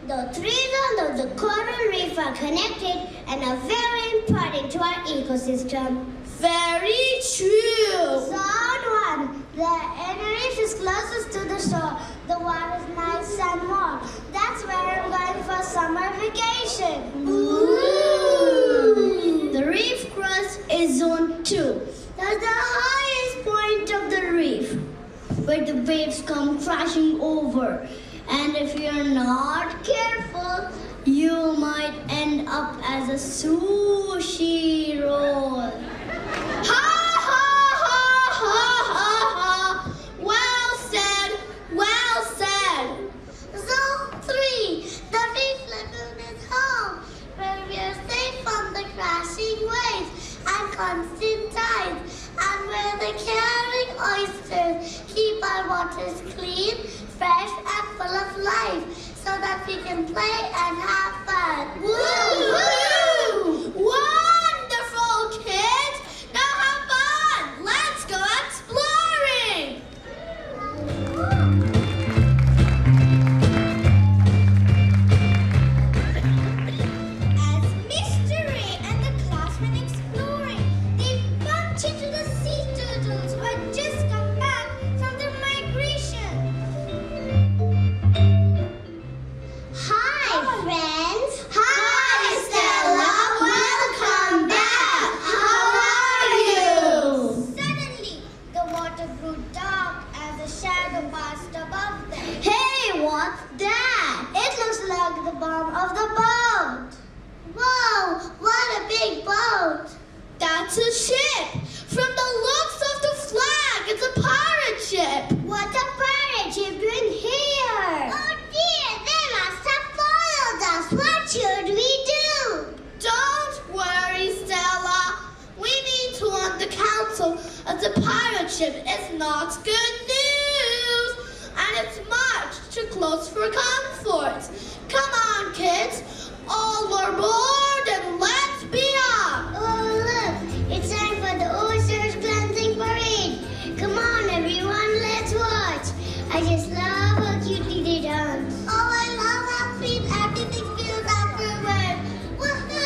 The three zones of the coral reef are connected and are very important to our ecosystem. Very true. Zone 1. The inner reef is closest to the shore. The water is nice and warm. That's where I'm going for summer vacation. Ooh. The reef crust is zone 2. That's the highest point of the reef, where the waves come crashing over. And if you're not careful, you might end up as a sushi roll. Ha ha ha ha ha ha! Well said, well said. Zone 3, the reef lagoon is home, where we are safe from the crashing waves and constant tides, and where the caring oysters keep our waters clean, fresh and full of life, so that we can play and have fun. Woo! Woo! Wonderful! What should we do? Don't worry, Stella. We need to warn the council that the pirate ship is not good news, and it's much too close for comfort. Come on, kids. All aboard and let's be off. Oh, look, it's time for the Oysters Cleansing Parade. Come on, everyone, let's watch. I just love how cutely they dance. Oh, I love how sweet everything feels afterward. Woohoo!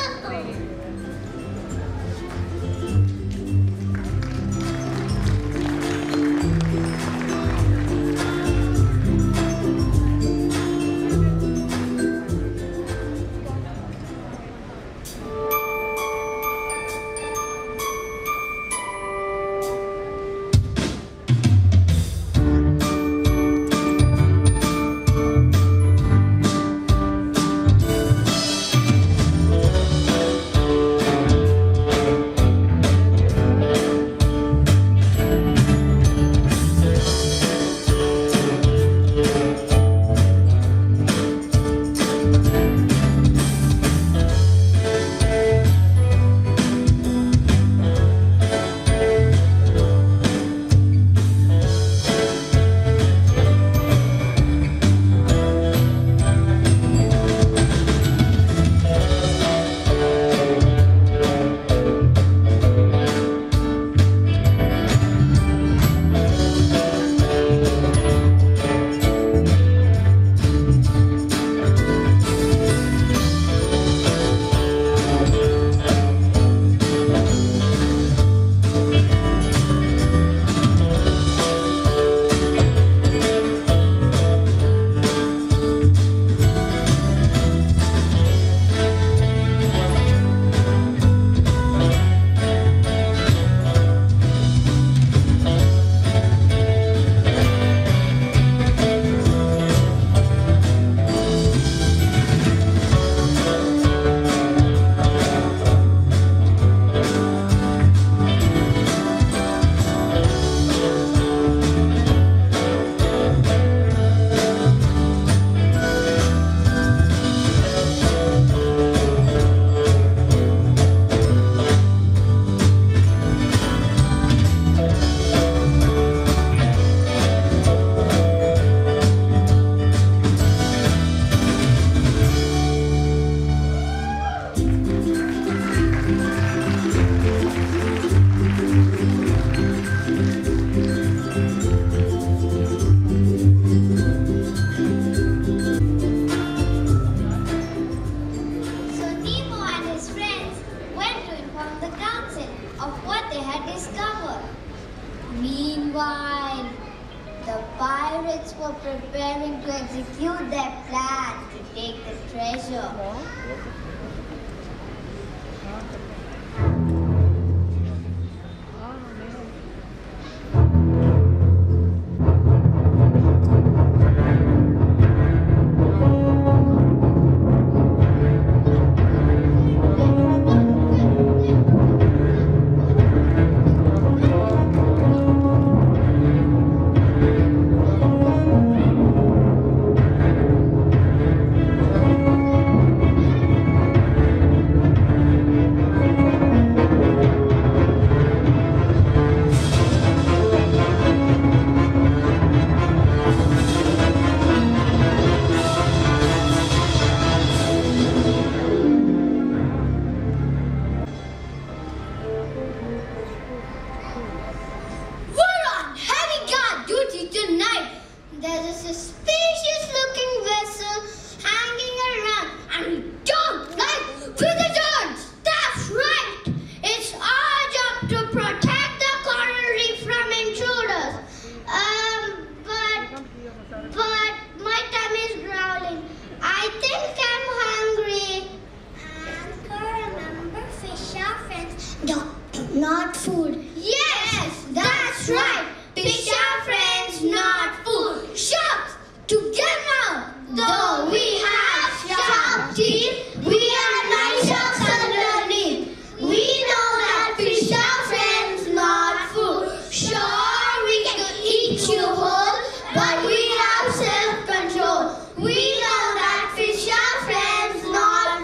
Meanwhile, the pirates were preparing to execute their plan to take the treasure. Not food. Yes, that's right. Fish are friends, not food. Sharks, together. Though we have sharp teeth, we are not sharks underneath. We know that fish are friends, not food. Sure, we can eat you whole, but we have self-control. We know that fish are friends, not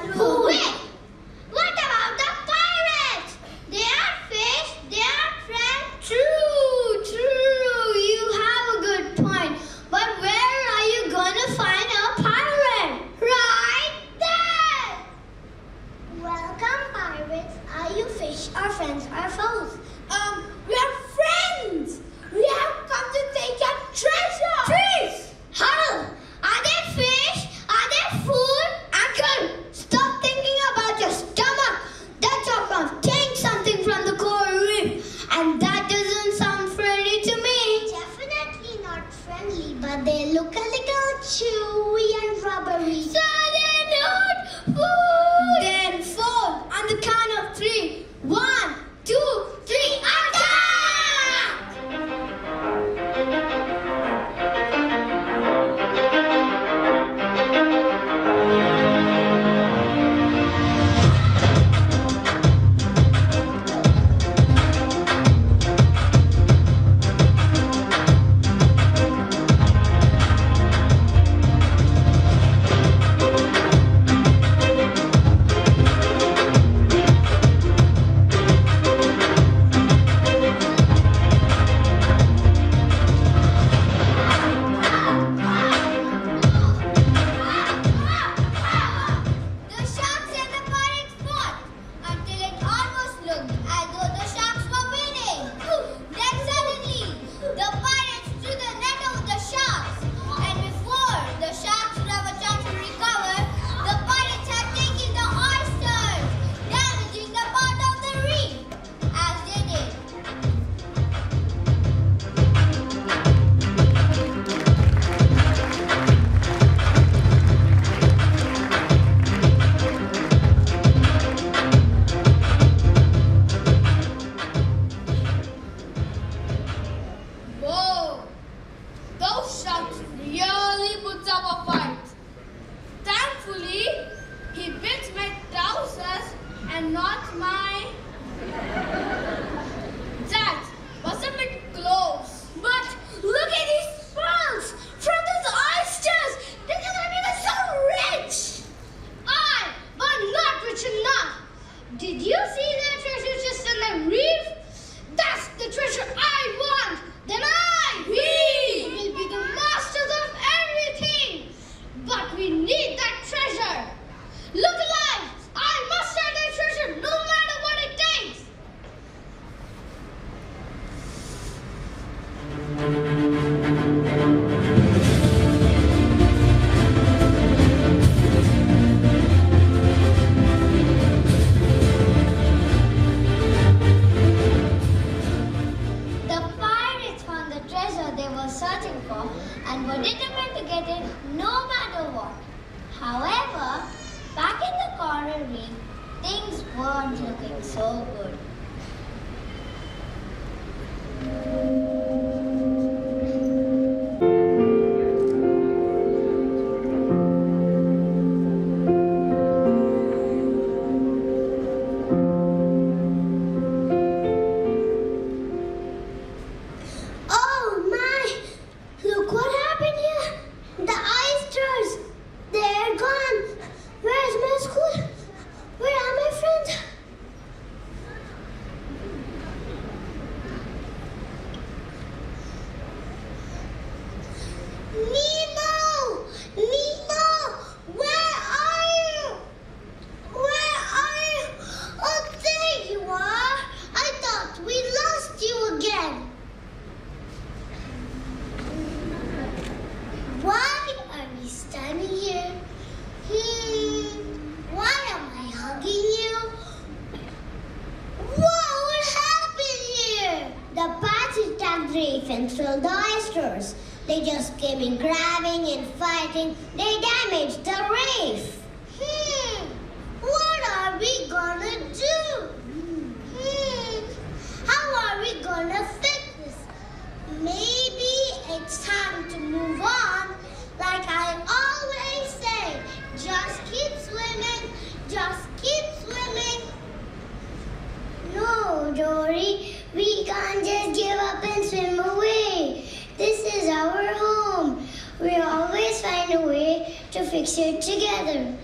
and not my... That was a bit close. But look at these pearls from these oysters. They can make us so rich. I was not rich enough. Did you see that treasure chest in the reef? That's the treasure I want. Then we will be the masters of everything. But we need that treasure. Look alive. I must have that treasure no matter what it takes. The pirates found the treasure they were searching for and were determined to get it no matter what. However, back in the coral reef, things weren't looking so good. Oh my! Look what happened here! The oysters! They're gone! Where's my school? Where are my friends? Nemo! Nemo! Where are you? Where are you? Oh, there you are! I thought we lost you again. Why are we standing here? Why am I hugging you? What happened here? The pirates attacked the reef and stole the oysters. They just came in grabbing and fighting. They damaged the reef. What are we gonna do? How are we gonna fix this? Maybe it's time to move on. Like I always say, just keep swimming, just keep swimming. No, Dory, we can't just give up and swim away. This is our home. We always find a way to fix it together.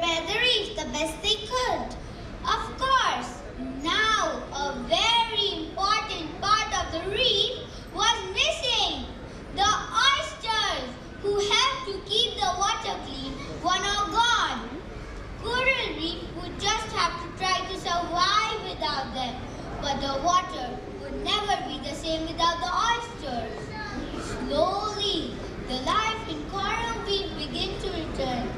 repair the reef the best they could. Of course, now a very important part of the reef was missing. The oysters, who helped to keep the water clean, were now gone. Coral reef would just have to try to survive without them. But the water would never be the same without the oysters. Slowly, the life in coral reef began to return.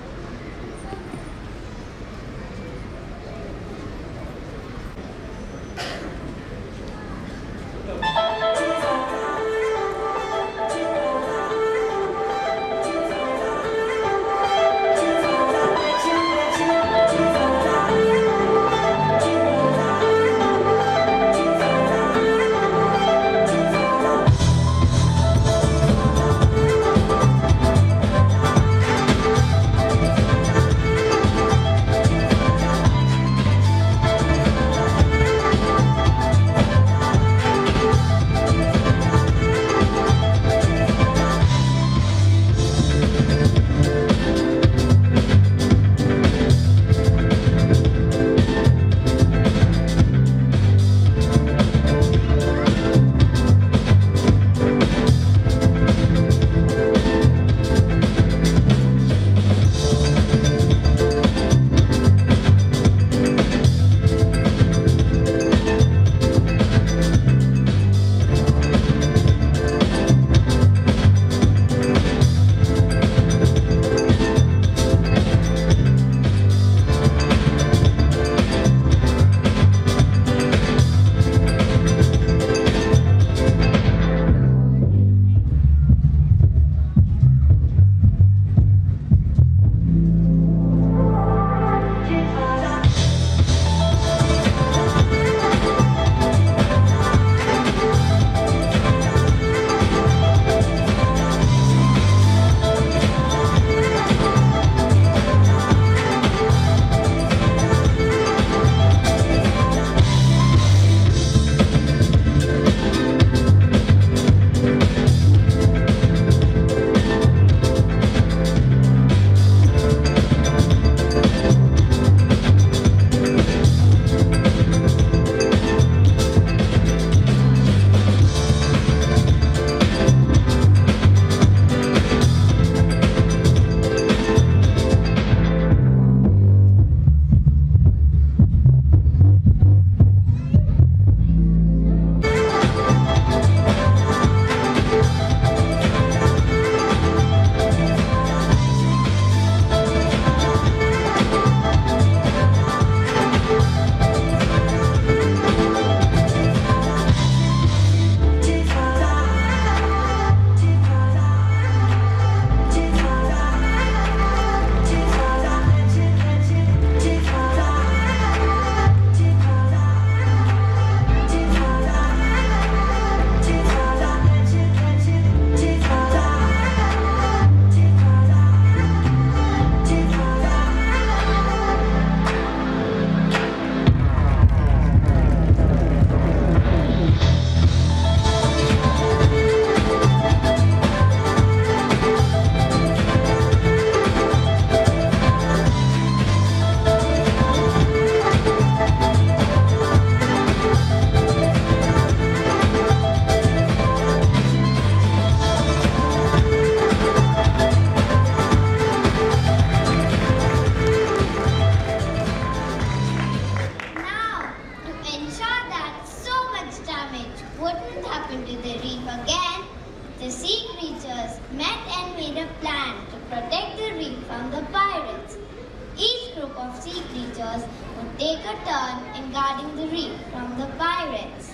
would take a turn in guarding the reef from the pirates.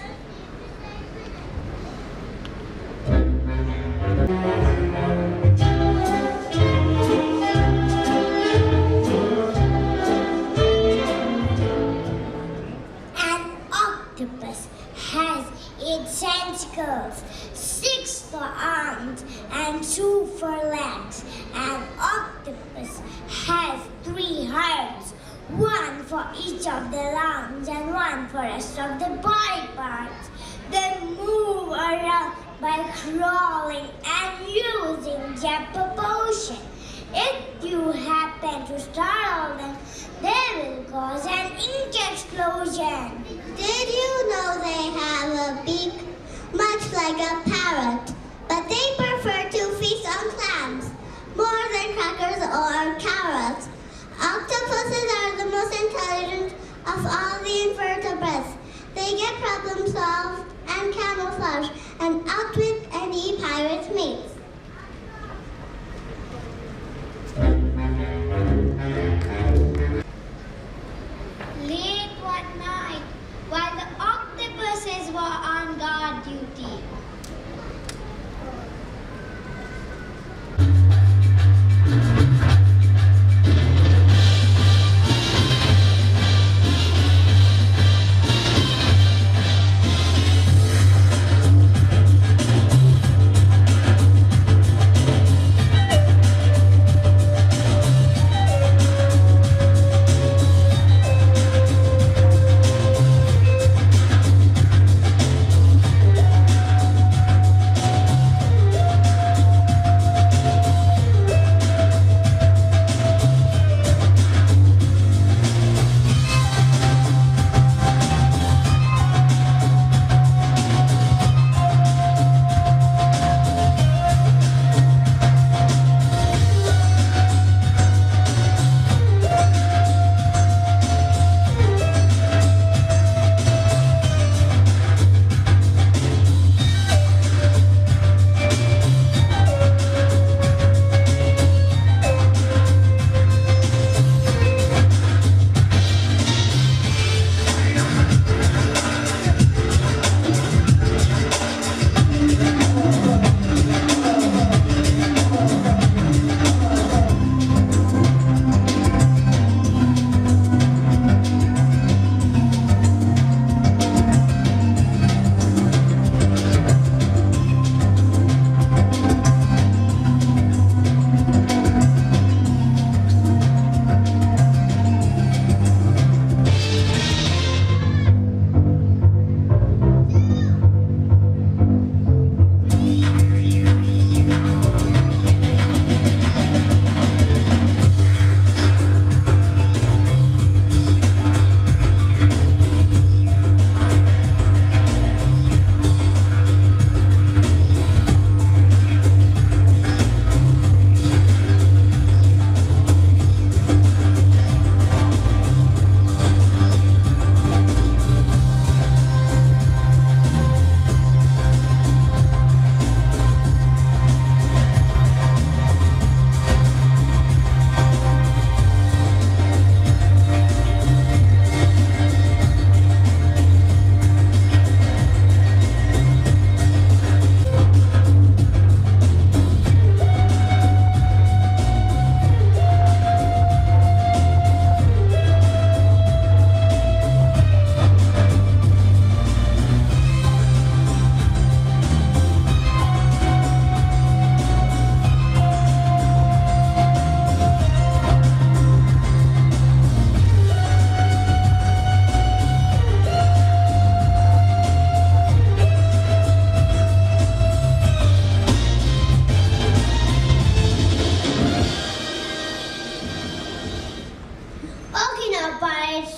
An octopus has 8 tentacles, 6 for arms and 2 for legs. An octopus has 3 hearts, 1 for each of the lungs and 1 for rest of the body parts. They move around by crawling and using jet propulsion. If you happen to startle them, they will cause an ink explosion. Did you know they have a beak much like a parrot, but they prefer to feast on clams more than crackers or carrots? Octopuses are the most intelligent of all the invertebrates. They get problem solved and camouflage and outwit any pirate mates. Late one night, while the octopuses were on guard duty,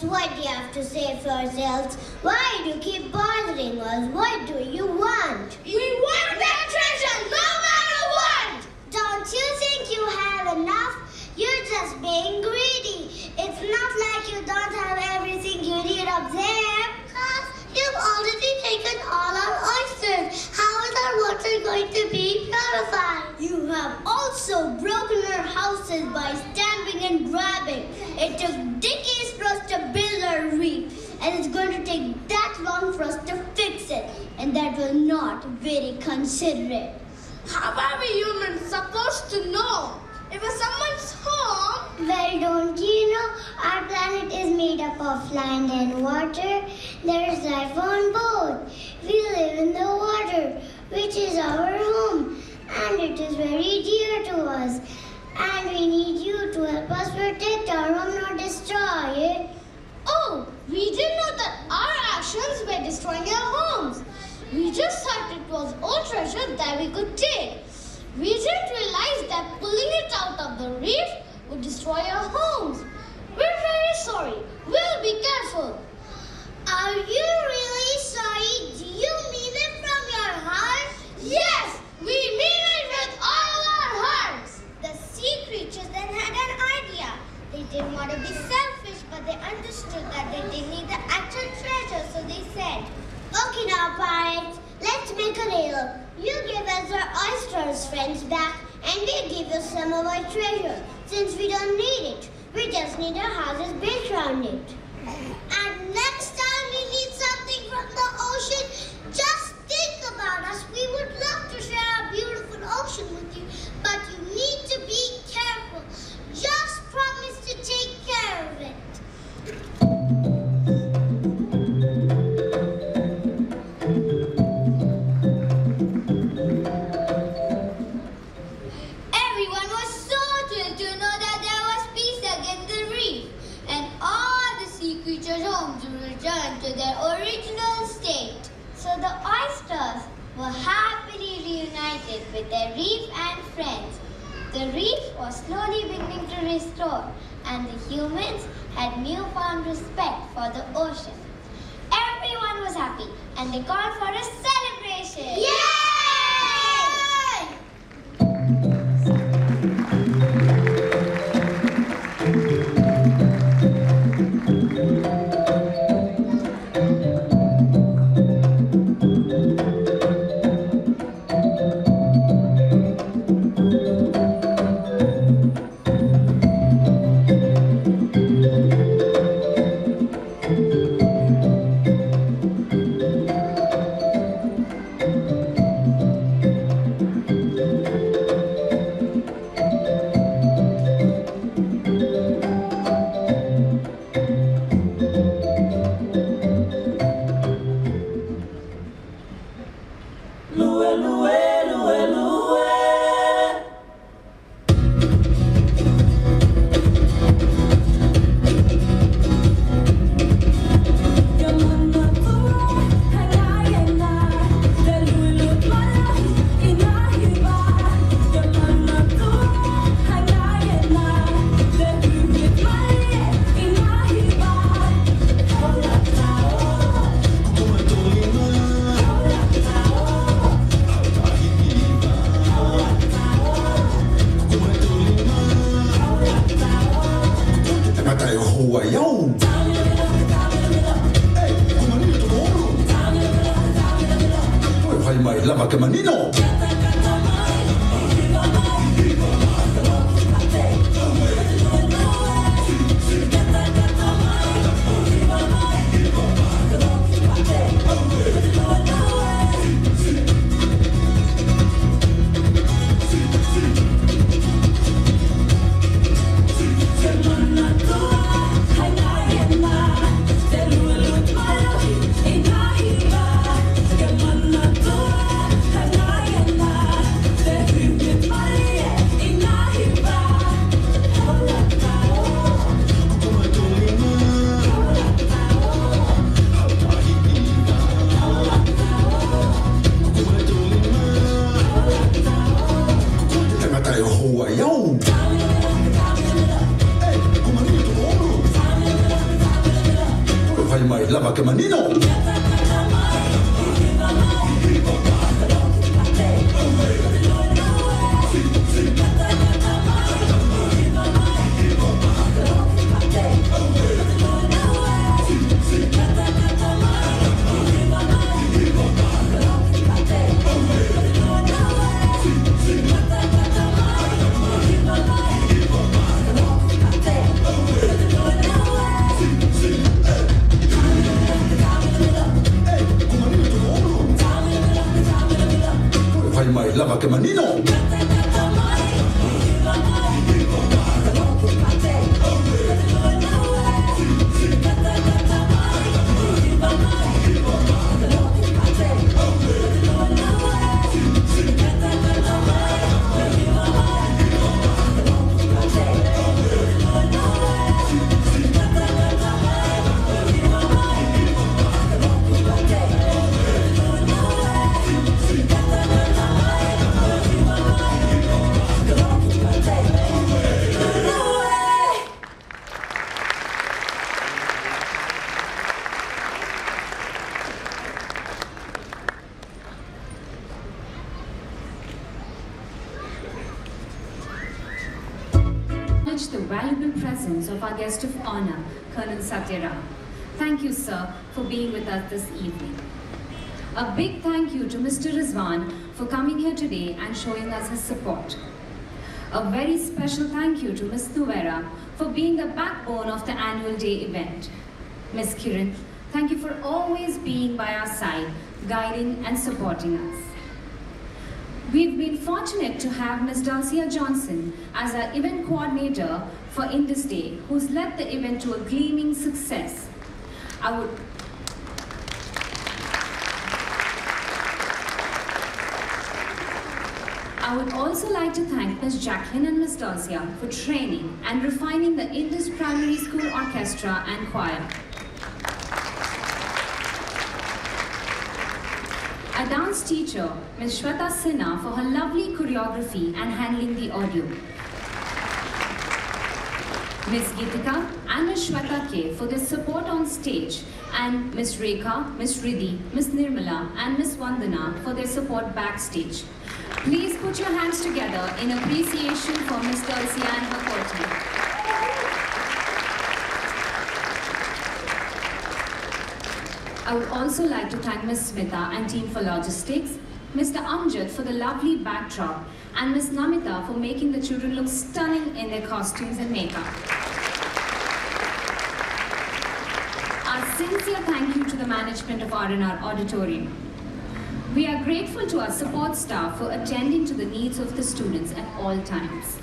what do you have to say for yourselves? Why do you keep bothering us? What do you want? we want that treasure no matter what! Don't you think you have enough? You're just being greedy. It's not like you don't have everything you need up there. You've already taken all our oysters. How is our water going to be purified? You have also broken our houses by stamping and grabbing. It took decades for us to build our reef, and it's going to take that long for us to fix it, and that was not very considerate. How are we humans supposed to know? If it's someone's home... Well, don't you know our planet is made up of land and water? There is life on both. We live in the water, which is our home, and it is very dear to us. And we need you to help us protect our home, not destroy it. Oh, we didn't know that our actions were destroying our homes. We just thought it was all treasure that we could take. We didn't realize that pulling it out of the reef would destroy our homes. We're very sorry. We'll be careful. Are you really sorry? Do you mean it from your heart? Yes, we mean it with all our hearts. The sea creatures then had an idea. They didn't want to be selfish, but they understood that they didn't need the actual treasure, so they said, okay now, pirates, let's make a deal. You give us our oysters, friends, back, and we give you some of our treasure. Since we don't need it, we just need our houses built around it. And next time we need something from the ocean, just think about us. We would love to share our beautiful ocean with you, but you need to be careful. Just promise to take care of it. Everyone was so thrilled to know that there was peace against the reef, and all the sea creatures' homes would return to their original state. So the oysters were happily reunited with their reef and friends. The reef was slowly beginning to restore, and the humans had newfound respect for the ocean. Everyone was happy, and they called for a celebration. Yay! valuable presence of our guest of honor, Colonel Satyaram. Thank you, sir, for being with us this evening. A big thank you to Mr. Rizwan for coming here today and showing us his support. A very special thank you to Ms. Nuera for being the backbone of the annual day event. Ms. Kiran, thank you for always being by our side, guiding and supporting us. We've been fortunate to have Ms. Dulcia Johnson as our event coordinator for Indus Day, who's led the event to a gleaming success. I would also like to thank Ms. Jacqueline and Ms. Dulcia for training and refining the Indus Primary School Orchestra and Choir. A dance teacher, Ms. Shweta Sinha, for her lovely choreography and handling the audio. Ms. Geetika and Ms. Shweta K for their support on stage, and Ms. Rekha, Ms. Riddhi, Ms. Nirmala and Ms. Vandana for their support backstage. Please put your hands together in appreciation for Ms. Dulcia and her core team. I would also like to thank Ms. Smita and team for logistics, Mr. Amjad for the lovely backdrop, and Ms. Namita for making the children look stunning in their costumes and makeup. Our sincere thank you to the management of R&R Auditorium. We are grateful to our support staff for attending to the needs of the students at all times.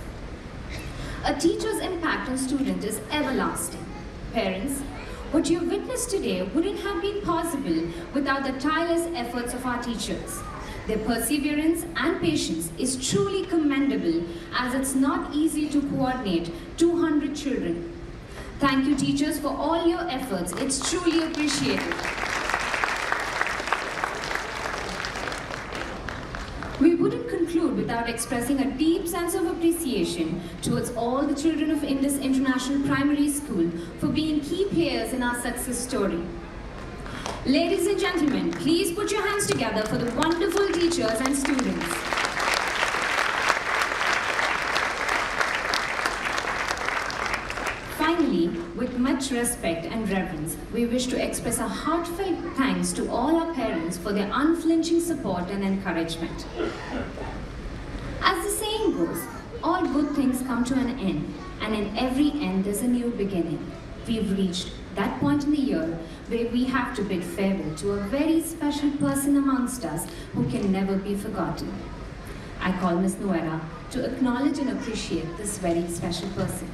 A teacher's impact on students is everlasting. Parents, what you witnessed today wouldn't have been possible without the tireless efforts of our teachers. Their perseverance and patience is truly commendable, as it's not easy to coordinate 200 children. Thank you, teachers, for all your efforts. It's truly appreciated. We wouldn't conclude without expressing a deep sense of appreciation towards all the children of Indus International Primary School for being key players in our success story. Ladies and gentlemen, please put your hands together for the wonderful teachers and students. Finally, with much respect and reverence, we wish to express a heartfelt thanks to all our parents for their unflinching support and encouragement. As the saying goes, all good things come to an end, and in every end there's a new beginning. We've reached that point in the year where we have to bid farewell to a very special person amongst us who can never be forgotten. I call Ms. Nuera to acknowledge and appreciate this very special person.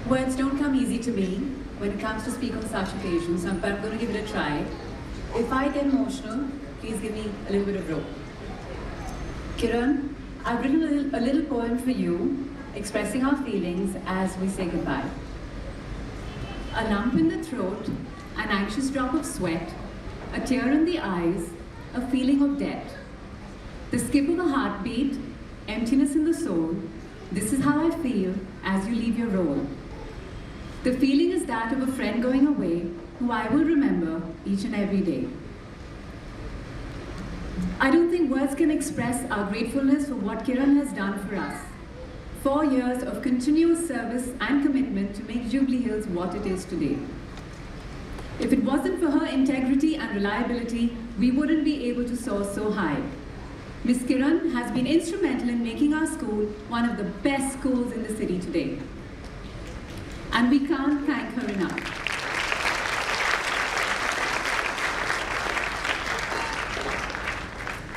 Words don't come easy to me when it comes to speak on such occasions, but I'm going to give it a try. If I get emotional, please give me a little bit of rope. Kiran, I've written a little poem for you, expressing our feelings as we say goodbye. A lump in the throat, an anxious drop of sweat, a tear in the eyes, a feeling of debt. The skip of a heartbeat, emptiness in the soul. This is how I feel as you leave your role. The feeling is that of a friend going away, who I will remember each and every day. I don't think words can express our gratefulness for what Kiran has done for us. 4 years of continuous service and commitment to make Jubilee Hills what it is today. If it wasn't for her integrity and reliability, we wouldn't be able to soar so high. Ms. Kiran has been instrumental in making our school one of the best schools in the city today. And we can't thank her enough.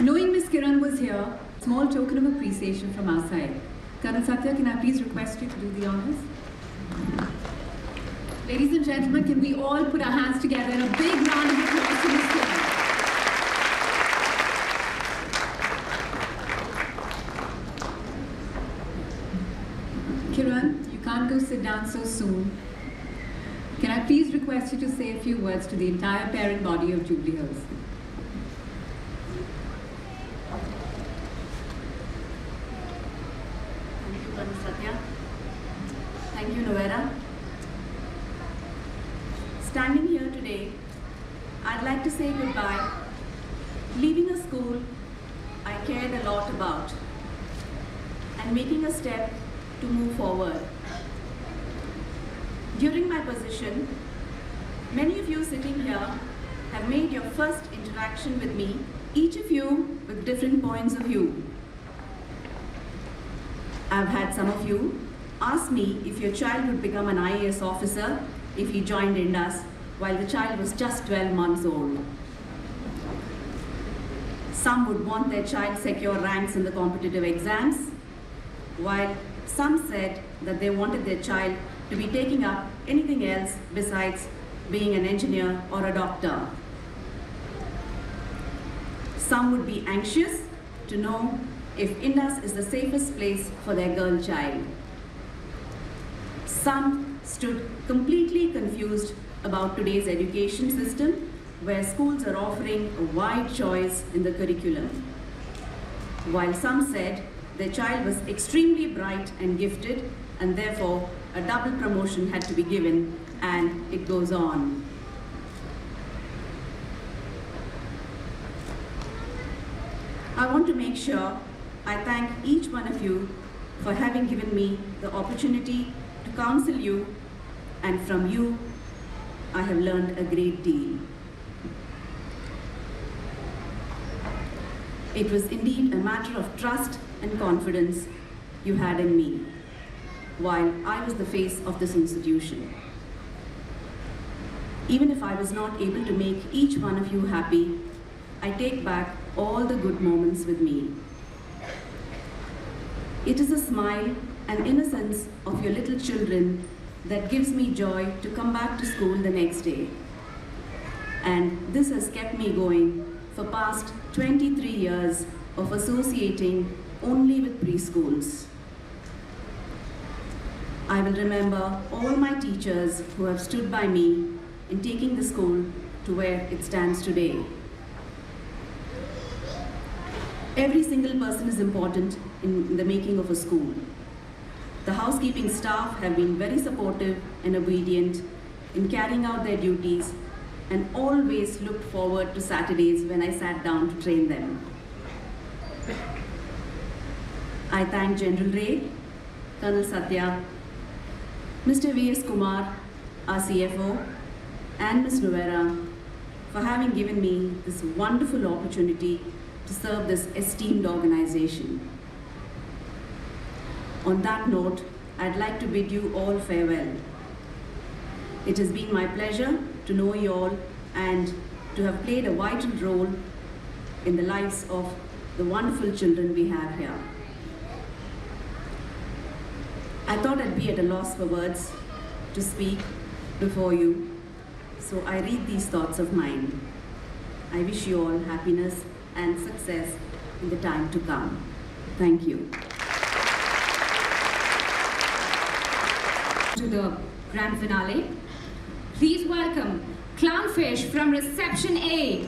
Knowing Ms. Kiran was here, a small token of appreciation from our side. Colonel Satya, can I please request you to do the honors? Ladies and gentlemen, can we all put our hands together in a big round of applause to Ms. Kiran? Kiran, you can't go sit down so soon. Can I please request you to say a few words to the entire parent body of Jubilee Hills? Thank you, Colonel Satya. Thank you, Nuera. Standing here today, I'd like to say goodbye, leaving a school I cared a lot about, and making a step to move forward. During my position, many of you sitting here have made your first interaction with me, each of you with different points of view. I've had some of you ask me if your child would become an IAS officer if he joined Indus while the child was just 12 months old. Some would want their child secure ranks in the competitive exams, while some said that they wanted their child to be taking up anything else besides being an engineer or a doctor. Some would be anxious to know if Indus is the safest place for their girl child. Some stood completely confused about today's education system, where schools are offering a wide choice in the curriculum. While some said their child was extremely bright and gifted, and therefore a double promotion had to be given, and it goes on. I want to make sure I thank each one of you for having given me the opportunity to counsel you, and from you, I have learned a great deal. It was indeed a matter of trust and confidence you had in me, while I was the face of this institution. Even if I was not able to make each one of you happy, I take back all the good moments with me. It is a smile and innocence of your little children that gives me joy to come back to school the next day. And this has kept me going for past 23 years of associating only with preschools. I will remember all my teachers who have stood by me in taking the school to where it stands today. Every single person is important in the making of a school. The housekeeping staff have been very supportive and obedient in carrying out their duties, and always looked forward to Saturdays when I sat down to train them. I thank General Ray, Colonel Satya, Mr. V.S. Kumar, our CFO, and Ms. Rivera for having given me this wonderful opportunity to serve this esteemed organization. On that note, I'd like to bid you all farewell. It has been my pleasure to know you all and to have played a vital role in the lives of the wonderful children we have here. I thought I'd be at a loss for words to speak before you, so I read these thoughts of mine. I wish you all happiness and success in the time to come. Thank you. To the grand finale, please welcome Clownfish from Reception A.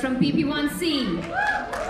from PP1C.